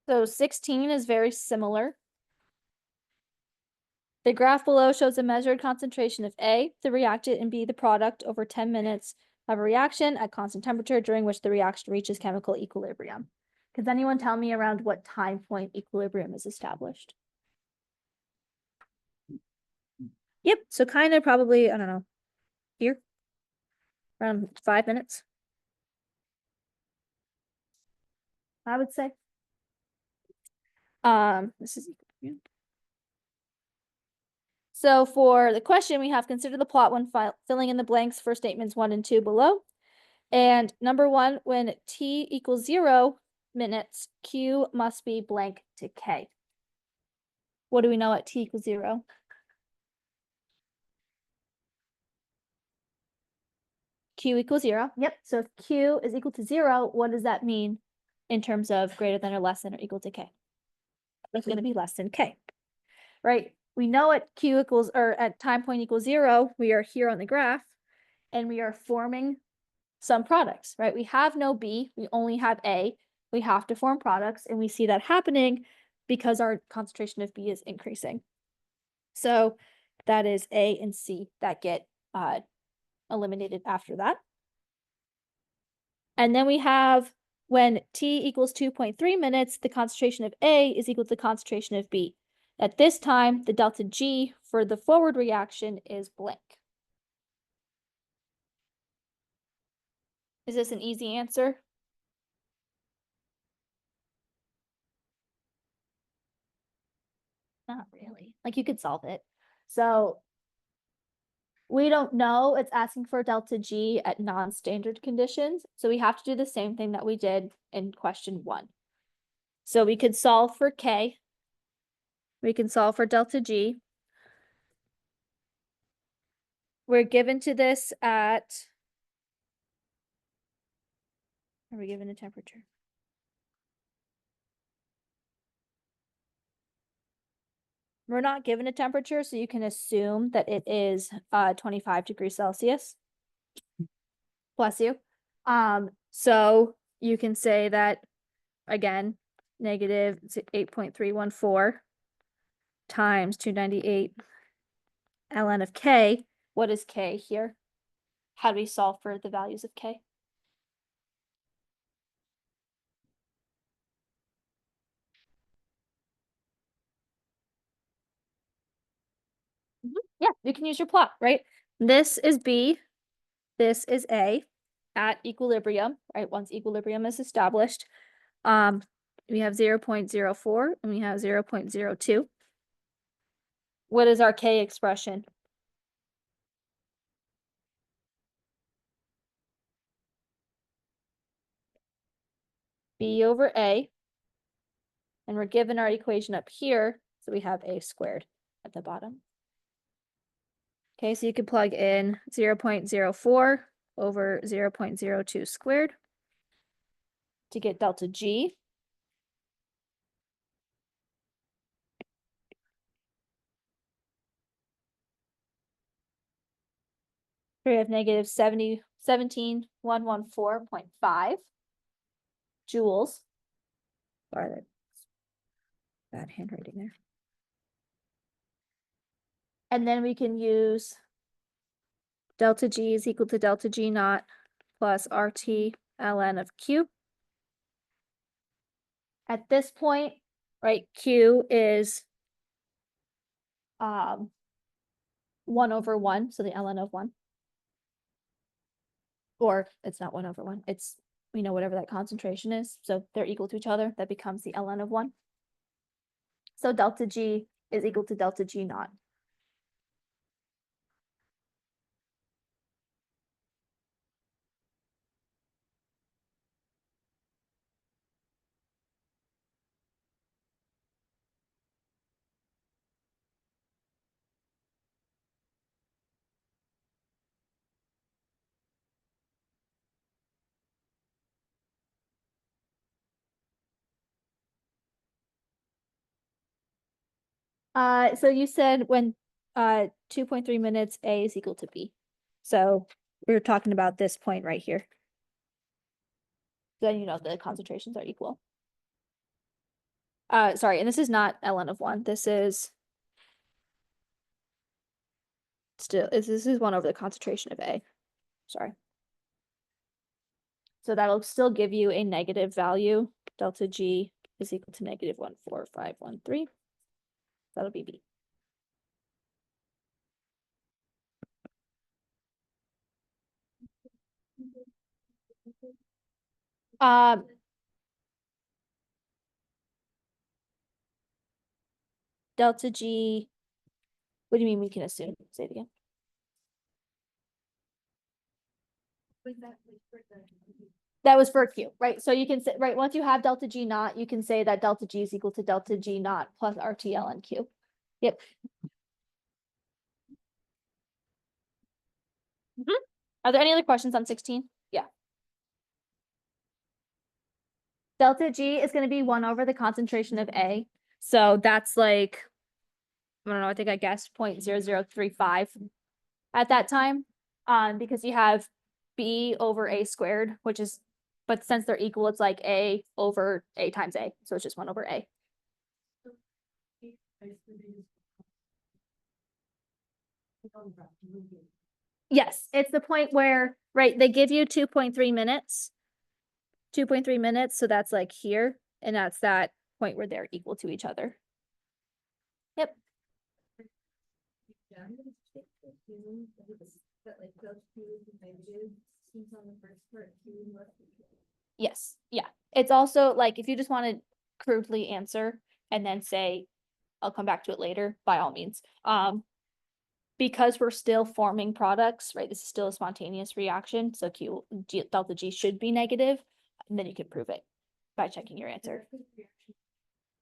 So 16 is very similar. The graph below shows a measured concentration of A, the reactant, and B, the product, over 10 minutes of a reaction at constant temperature during which the reaction reaches chemical equilibrium. Does anyone tell me around what time point equilibrium is established? Yep, so kind of probably, I don't know, here, around 5 minutes, I would say. This is equilibrium. So for the question, we have consider the plot when filling in the blanks for statements 1 and 2 below. And number 1, when t equals 0 minutes, Q must be blank to K. What do we know at t equals 0? Q equals 0. Yep. So if Q is equal to 0, what does that mean in terms of greater than or less than or equal to K? It's going to be less than K, right? We know at Q equals, or at time point equals 0, we are here on the graph and we are forming some products, right? We have no B, we only have A. We have to form products, and we see that happening because our concentration of B is increasing. So that is A and C that get eliminated after that. And then we have when T equals 2.3 minutes, the concentration of A is equal to the concentration of B. At this time, the delta G for the forward reaction is blank. Is this an easy answer? Not really. Like, you could solve it. So we don't know. It's asking for delta G at non-standard conditions. So we have to do the same thing that we did in question 1. So we could solve for K. We can solve for delta G. We're given to this at, are we given a temperature? We're not given a temperature, so you can assume that it is 25 degrees Celsius. Bless you. So you can say that, again, negative 8.314 times 298 ln of K. What is K here? How do we solve for the values of K? Yeah, you can use your plot, right? This is B, this is A. at equilibrium, right? Once equilibrium is established, we have 0.04 and we have 0.02. What is our K expression? B over A. And we're given our equation up here, so we have A squared at the bottom. Okay, so you could plug in 0.04 over 0.02 squared to get delta G. We have negative 17,114.5 joules. Sorry, that's bad handwriting there. And then we can use delta G is equal to delta G naught plus RT ln of Q. At this point, right, Q is 1 over 1, so the ln of 1. Or it's not 1 over 1, it's, we know whatever that concentration is, so they're equal to each other, that becomes the ln of 1. So delta G is equal to delta G naught. So you said when 2.3 minutes A is equal to B. So we're talking about this point right here. Then you know the concentrations are equal. Sorry, and this is not ln of 1. This is still, this is 1 over the concentration of A. Sorry. So that'll still give you a negative value. Delta G is equal to negative 14513. That'll be B. Delta G, what do you mean we can assume? Say it again. That was for Q, right? So you can say, right, once you have delta G naught, you can say that delta G is equal to delta G naught plus RTL and Q. Yep. Are there any other questions on 16? Yeah. Delta G is going to be 1 over the concentration of A. So that's like, I don't know, I think I guessed 0.0035 at that time. Because you have B over A squared, which is, but since they're equal, it's like A over A times A. So it's just 1 over A. Yes, it's the point where, right, they give you 2.3 minutes. 2.3 minutes, so that's like here, and that's that point where they're equal to each other. Yep. Yes, yeah. It's also like if you just want to crudely answer and then say, I'll come back to it later, by all means. Because we're still forming products, right? This is still a spontaneous reaction, so delta G should be negative, and then you can prove it by checking your answer.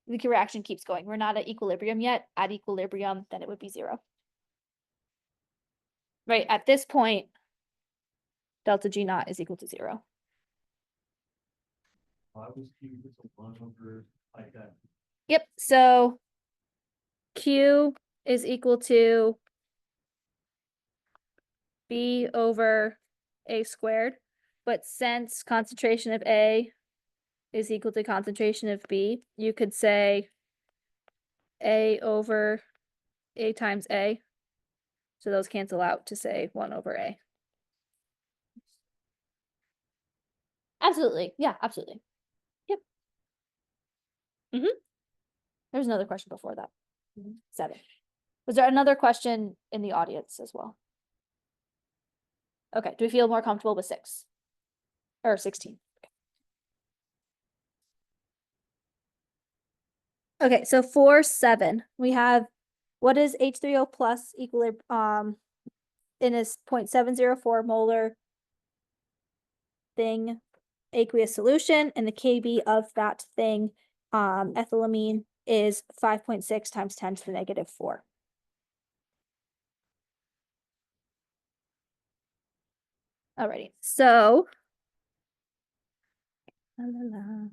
The reaction keeps going. We're not at equilibrium yet. At equilibrium, then it would be 0. Right, at this point, delta G naught is equal to 0. Why was Q equal to 1 over like that? Yep, so Q is equal to B over A squared, but since concentration of A is equal to concentration of B, you could say A over A times A. So those cancel out to say 1 over A. Absolutely. Yeah, absolutely. Yep. There's another question before that. 7. Was there another question in the audience as well? Okay, do we feel more comfortable with 6? or 16. Okay, so for 7, we have, what is H3O plus equilibrium, in a 0.704 molar thing aqueous solution, and the KB of that thing, ethylamine, is 5.6 times 10 to the negative 4. Alrighty, so la, la, la.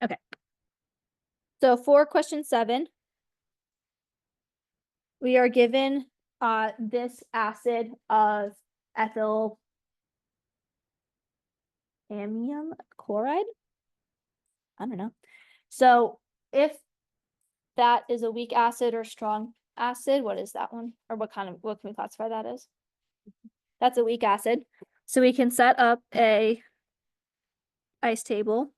Okay. So for question 7, we are given this acid of ethyl amium chloride. I don't know. So if that is a weak acid or strong acid, what is that one? Or what can we classify that as? That's a weak acid. So we can set up a ice table.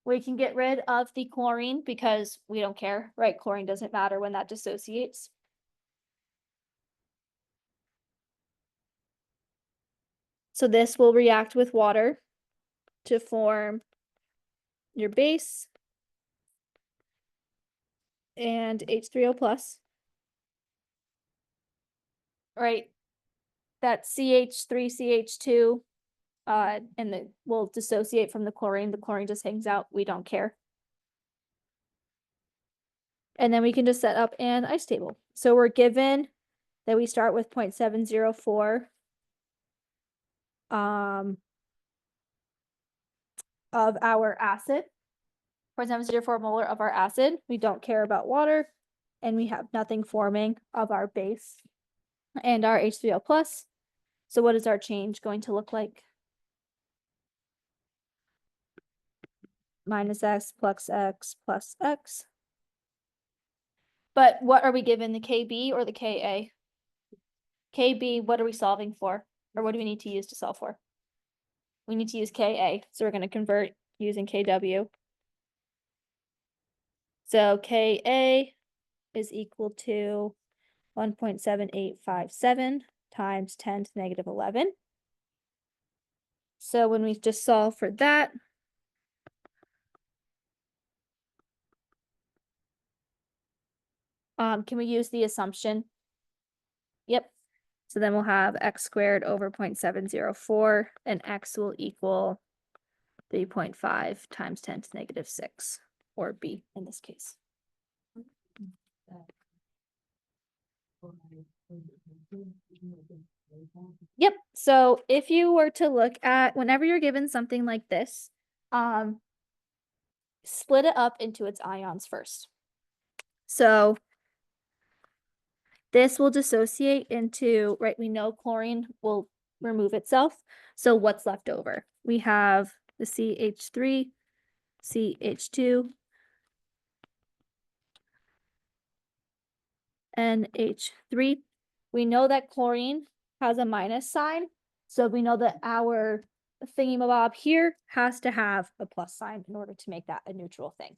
We can get rid of the chlorine because we don't care, right? Chlorine doesn't matter when that dissociates. So this will react with water to form your base and H3O plus. Right? That CH3CH2 and the will dissociate from the chlorine. The chlorine just hangs out. We don't care. And then we can just set up an ice table. So we're given that we start with 0.704 of our acid, 0.704 molar of our acid. We don't care about water, and we have nothing forming of our base and our H3O plus. So what is our change going to look like? Minus x plus x plus x. But what are we given, the KB or the KA? KB, what are we solving for? Or what do we need to use to solve for? We need to use KA, so we're going to convert using KW. So KA is equal to 1.7857 times 10 to the negative 11. So when we just solve for that, can we use the assumption? Yep. So then we'll have x squared over 0.704, and x will equal 3.5 times 10 to the negative 6, or B in this case. Yep. So if you were to look at, whenever you're given something like this, split it up into its ions first. So this will dissociate into, right, we know chlorine will remove itself. So what's left over? We have the CH3, CH2, NH3. We know that chlorine has a minus sign. So we know that our thingamabob here has to have a plus sign in order to make that a neutral thing.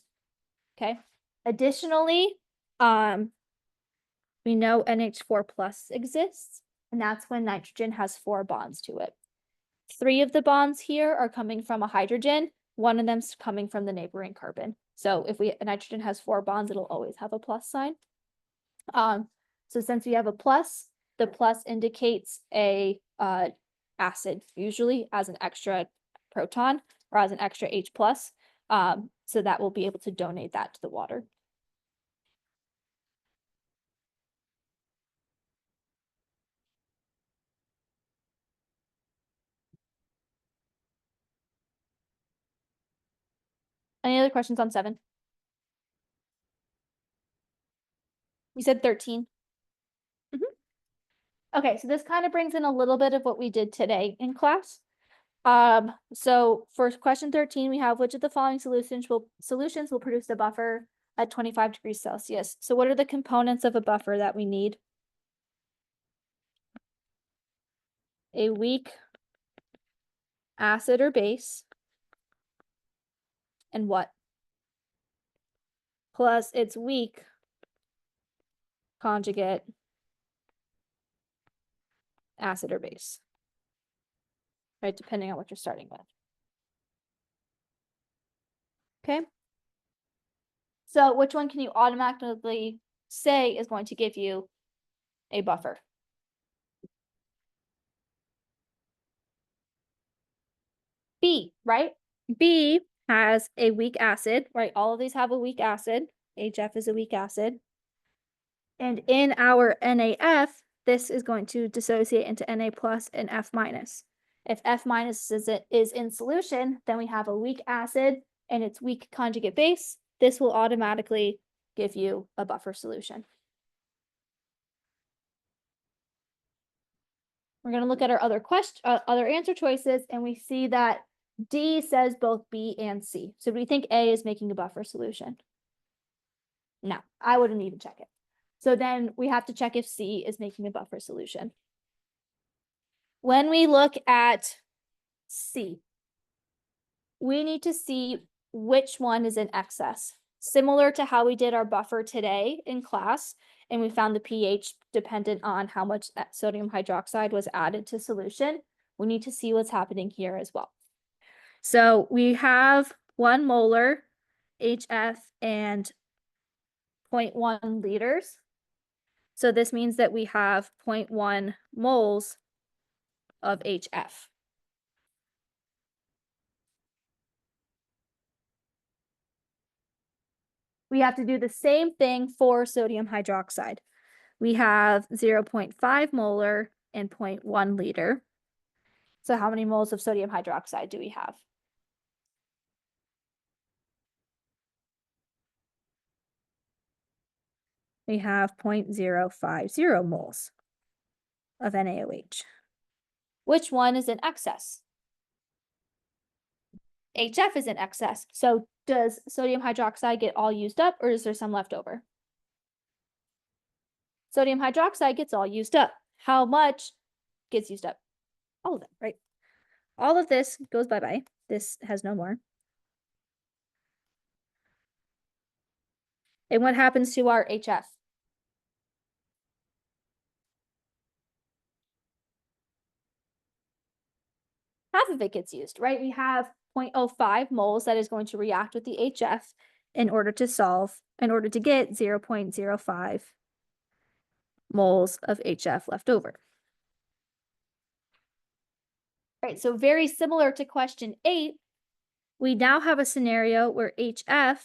Okay. Additionally, we know NH4 plus exists, and that's when nitrogen has 4 bonds to it. 3 of the bonds here are coming from a hydrogen. 1 of them's coming from the neighboring carbon. So if a nitrogen has 4 bonds, it'll always have a plus sign. So since we have a plus, the plus indicates a acid, usually as an extra proton or as an extra H plus. So that will be able to donate that to the water. Any other questions on 7? We said 13. Okay, so this kind of brings in a little bit of what we did today in class. So for question 13, we have, which of the following solutions will produce a buffer at 25 degrees Celsius? So what are the components of a buffer that we need? a weak acid or base, and what? Plus its weak conjugate acid or base. Right, depending on what you're starting with. Okay. So which one can you automatically say is going to give you a buffer? B, right? B has a weak acid, right? All of these have a weak acid. HF is a weak acid. And in our NaF, this is going to dissociate into Na plus and F minus. If F minus is in solution, then we have a weak acid and its weak conjugate base. This will automatically give you a buffer solution. We're going to look at our other answer choices, and we see that D says both B and C. So do we think A is making a buffer solution? No, I wouldn't even check it. So then we have to check if C is making a buffer solution. When we look at C, we need to see which one is in excess. Similar to how we did our buffer today in class, and we found the pH dependent on how much sodium hydroxide was added to solution, we need to see what's happening here as well. So we have 1 molar HF and 0.1 liters. So this means that we have 0.1 moles of HF. We have to do the same thing for sodium hydroxide. We have 0.5 molar and 0.1 liter. So how many moles of sodium hydroxide do we have? We have 0.050 moles of NaOH. Which one is in excess? HF is in excess. So does sodium hydroxide get all used up, or is there some left over? Sodium hydroxide gets all used up. How much gets used up? All of it, right? All of this goes bye-bye. This has no more. And what happens to our HF? Half of it gets used, right? We have 0.05 moles that is going to react with the HF in order to get 0.05 moles of HF left over. Right, so very similar to question 8, we now have a scenario where HF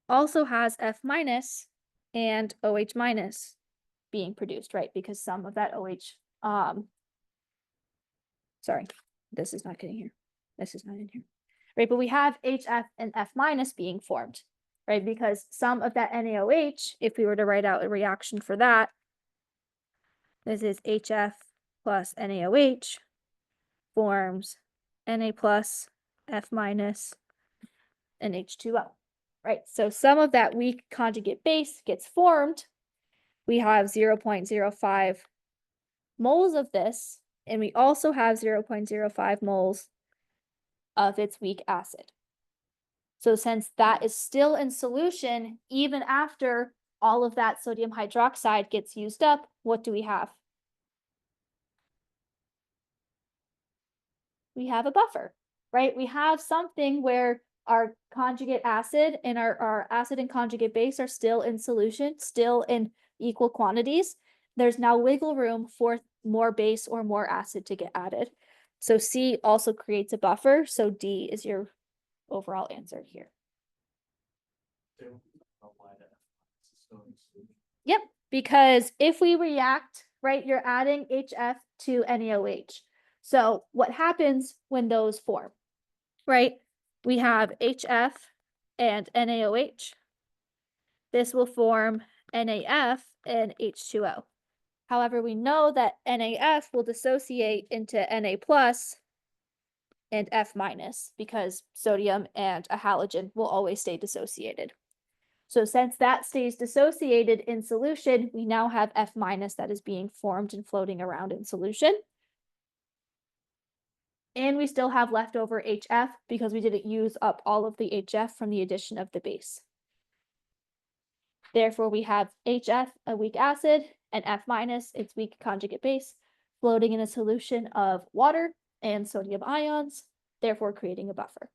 also has F minus and OH minus being produced, right? Because some of that OH, sorry, this is not getting here. This is not in here, right? But we have HF and F minus being formed, right? Because some of that NaOH, if we were to write out a reaction for that, this is HF plus NaOH forms Na plus, F minus, and H2O, right? So some of that weak conjugate base gets formed. We have 0.05 moles of this, and we also have 0.05 moles of its weak acid. So since that is still in solution, even after all of that sodium hydroxide gets used up, what do we have? We have a buffer, right? We have something where our conjugate acid and our acid and conjugate base are still in solution, still in equal quantities. There's now wiggle room for more base or more acid to get added. So C also creates a buffer. So D is your overall answer here. Yep, because if we react, right, you're adding HF to NaOH. So what happens when those form, right? We have HF and NaOH. This will form NaF and H2O. However, we know that NaF will dissociate into Na plus and F minus because sodium and a halogen will always stay dissociated. So since that stays dissociated in solution, we now have F minus that is being formed and floating around in solution. And we still have leftover HF because we didn't use up all of the HF from the addition of the base. Therefore, we have HF, a weak acid, and F minus, its weak conjugate base, floating in a solution of water and sodium ions, therefore creating a buffer.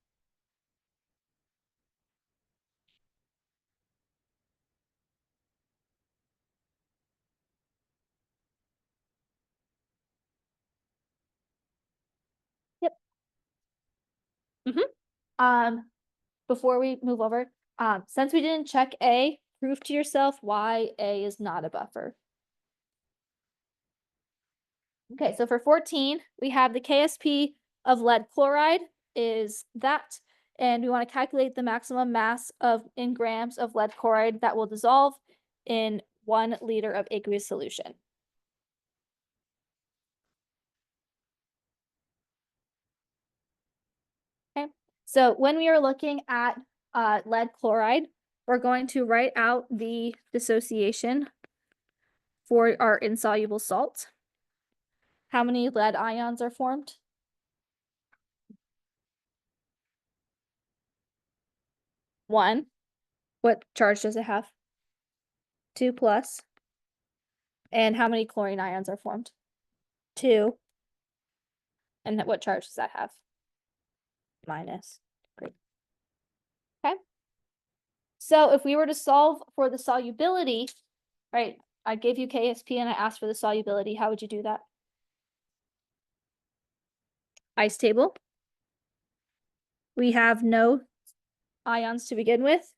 Yep. Before we move over, since we didn't check A, prove to yourself why A is not a buffer. Okay, so for 14, we have the KSP of lead chloride is that, and we want to calculate the maximum mass in grams of lead chloride that will dissolve in 1 liter of aqueous solution. Okay, so when we are looking at lead chloride, we're going to write out the dissociation for our insoluble salt. How many lead ions are formed? 1. What charge does it have? 2 plus. And how many chlorine ions are formed? 2. And what charge does that have? Minus. Great. Okay. So if we were to solve for the solubility, right, I gave you KSP and I asked for the solubility, how would you do that? Ice table. We have no ions to begin with.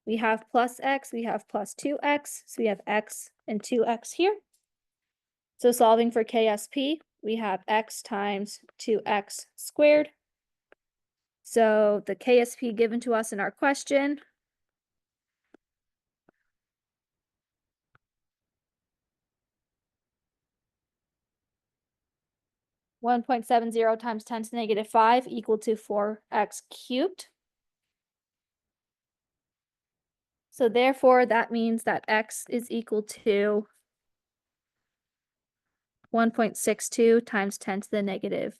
We have plus X, we have plus 2X, so we have X and 2X here. So solving for KSP, we have X times 2X squared. So the KSP given to us in our question (1.70 times 10 to the negative 5 equal to 4x cubed. So therefore, that means that x is equal to 1.62 times 10 to the negative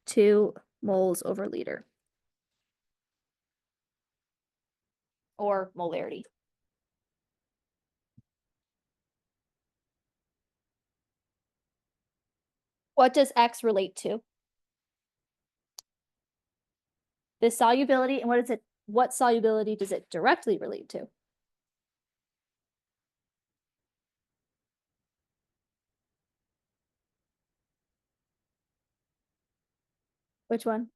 2 moles over liter. Or molarity. What does X relate to? The solubility, and what solubility does it directly relate to? Which one?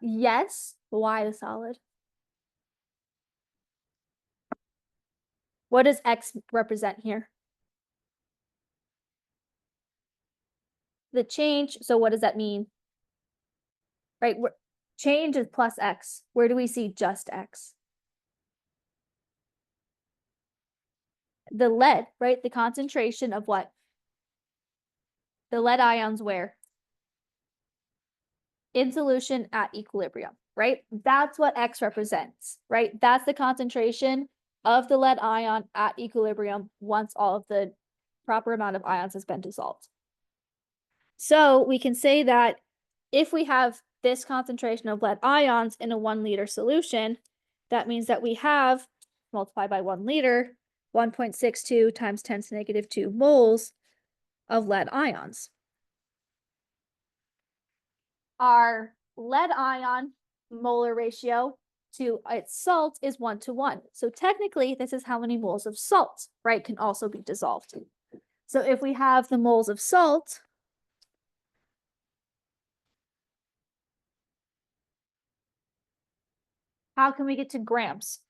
Yes. Why the solid? What does X represent here? The change, so what does that mean? Right, change is plus X. Where do we see just X? The lead, right? The concentration of what? The lead ions where? In solution at equilibrium, right? That's what X represents, right? That's the concentration of the lead ion at equilibrium once all of the proper amount of ions has been dissolved. So we can say that if we have this concentration of lead ions in a 1 liter solution, that means that we have, multiplied by 1 liter, 1.62 times 10 to the negative 2 moles of lead ions. Our lead ion molar ratio to its salt is 1 to 1. So technically, this is how many moles of salt, right, can also be dissolved. So if we have the moles of salt, how can we get to grams?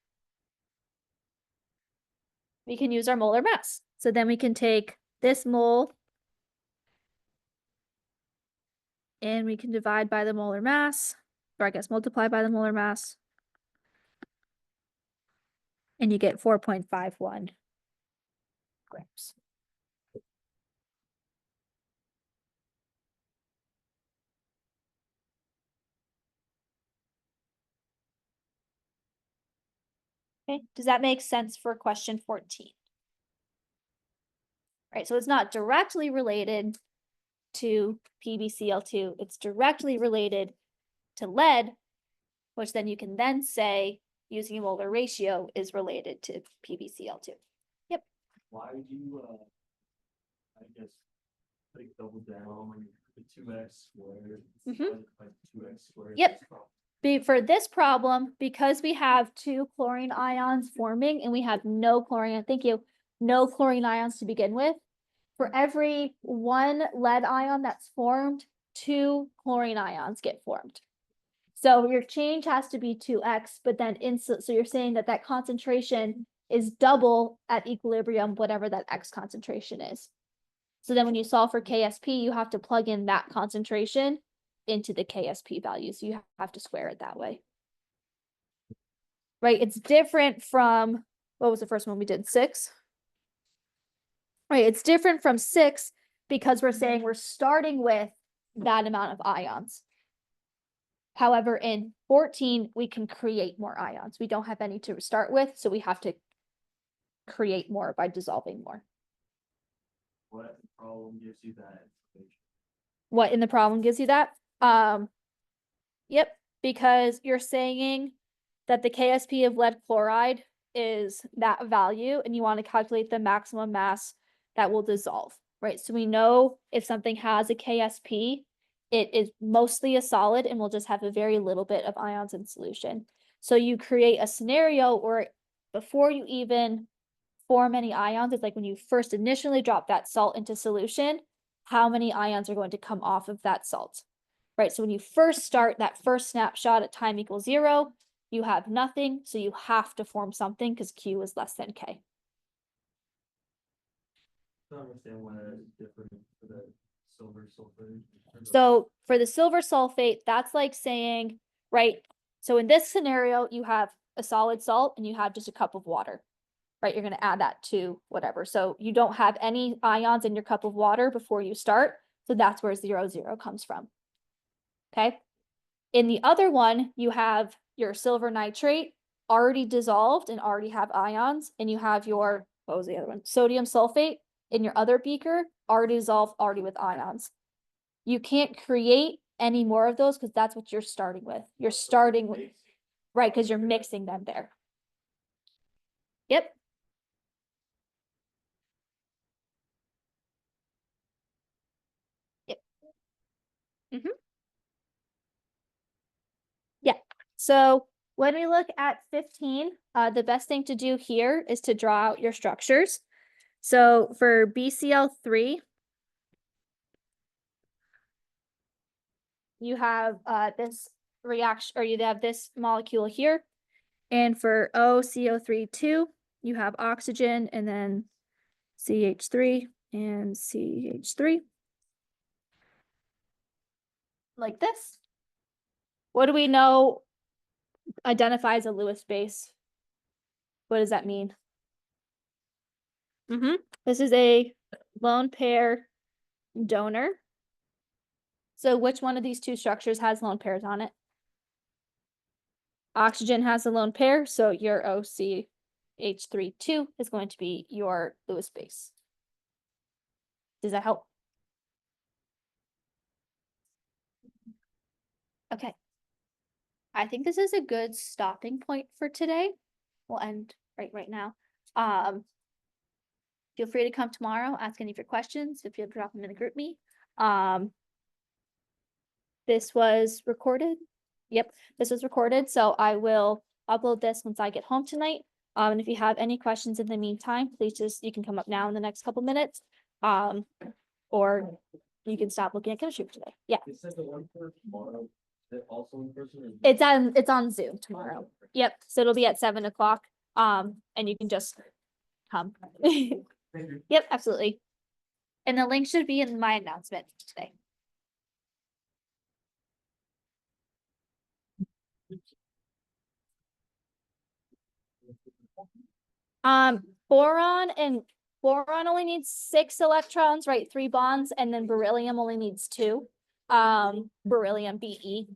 We can use our molar mass. So then we can take this mole and we can divide by the molar mass, or I guess multiply by the molar mass. And you get 4.51 grams. Okay, does that make sense for question 14? Right, so it's not directly related to PbCl2, it's directly related to lead, which then you can then say using a molar ratio is related to PbCl2. Why would you, I guess, like double down on the 2x squared? Mhm. Like 2x squared. Yep. For this problem, because we have 2 chlorine ions forming and we have no chlorine, thank you, no chlorine ions to begin with, for every 1 lead ion that's formed, 2 chlorine ions get formed. So your change has to be 2x, but then so you're saying that that concentration is double at equilibrium, whatever that x concentration is. So then when you solve for KSP, you have to plug in that concentration into the KSP value. So you have to square it that way. Right? It's different from, what was the first one we did? 6? Right, it's different from 6 because we're saying we're starting with that amount of ions. However, in 14, we can create more ions. We don't have any to start with, so we have to create more by dissolving more. What problem gives you that information? What in the problem gives you that? Yep, because you're saying that the KSP of lead chloride is that value, and you want to calculate the maximum mass that will dissolve, right? So we know if something has a KSP, it is mostly a solid and will just have a very little bit of ions in solution. So you create a scenario where before you even form any ions, it's like when you first initially drop that salt into solution, how many ions are going to come off of that salt, right? So when you first start that first snapshot at time equals 0, you have nothing, so you have to form something because Q is less than K. I don't understand why that is different for the silver sulfate. So for the silver sulfate, that's like saying, right? So in this scenario, you have a solid salt and you have just a cup of water, right? You're going to add that to whatever. So you don't have any ions in your cup of water before you start. So that's where 0, 0 comes from. Okay. In the other one, you have your silver nitrate already dissolved and already have ions, and you have your, what was the other one? Sodium sulfate in your other beaker, already dissolved, already with ions. You can't create any more of those because that's what you're starting with. You're starting with, right, because you're mixing them there. Yep. Yep. Mm-hmm. Yeah. So when we look at 15, the best thing to do here is to draw out your structures. So for BCl3, you have this reaction, or you have this molecule here. And for OCO3-2, you have oxygen and then CH3 and CH3. Like this. What do we know identifies a Lewis base? What does that mean? This is a lone pair donor. So which one of these two structures has lone pairs on it? Oxygen has a lone pair, so your OCH3-2 is going to be your Lewis base. Does that help? Okay. I think this is a good stopping point for today. We'll end right now. Feel free to come tomorrow, ask any of your questions, if you drop them in the group me. This was recorded. Yep, this was recorded, so I will upload this once I get home tonight. And if you have any questions in the meantime, please you can come up now in the next couple minutes. Or you can stop looking at chemistry for today. Yeah. It says the one for tomorrow, is it also in person? It's on Zoom tomorrow. Yep, so it'll be at 7 o'clock. And you can just come. Thank you. Yep, absolutely. And the link should be in my announcement today. Boron only needs 6 electrons, right? 3 bonds, and then beryllium only needs 2. Beryllium Be.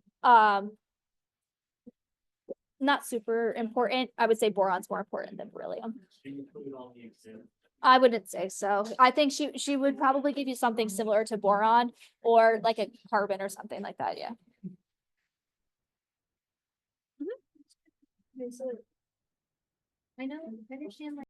not super important. I would say boron's more important than beryllium. Can you put it on the exam? I wouldn't say so. I think she would probably give you something similar to boron or like a carbon or something like that, yeah. I know, I understand like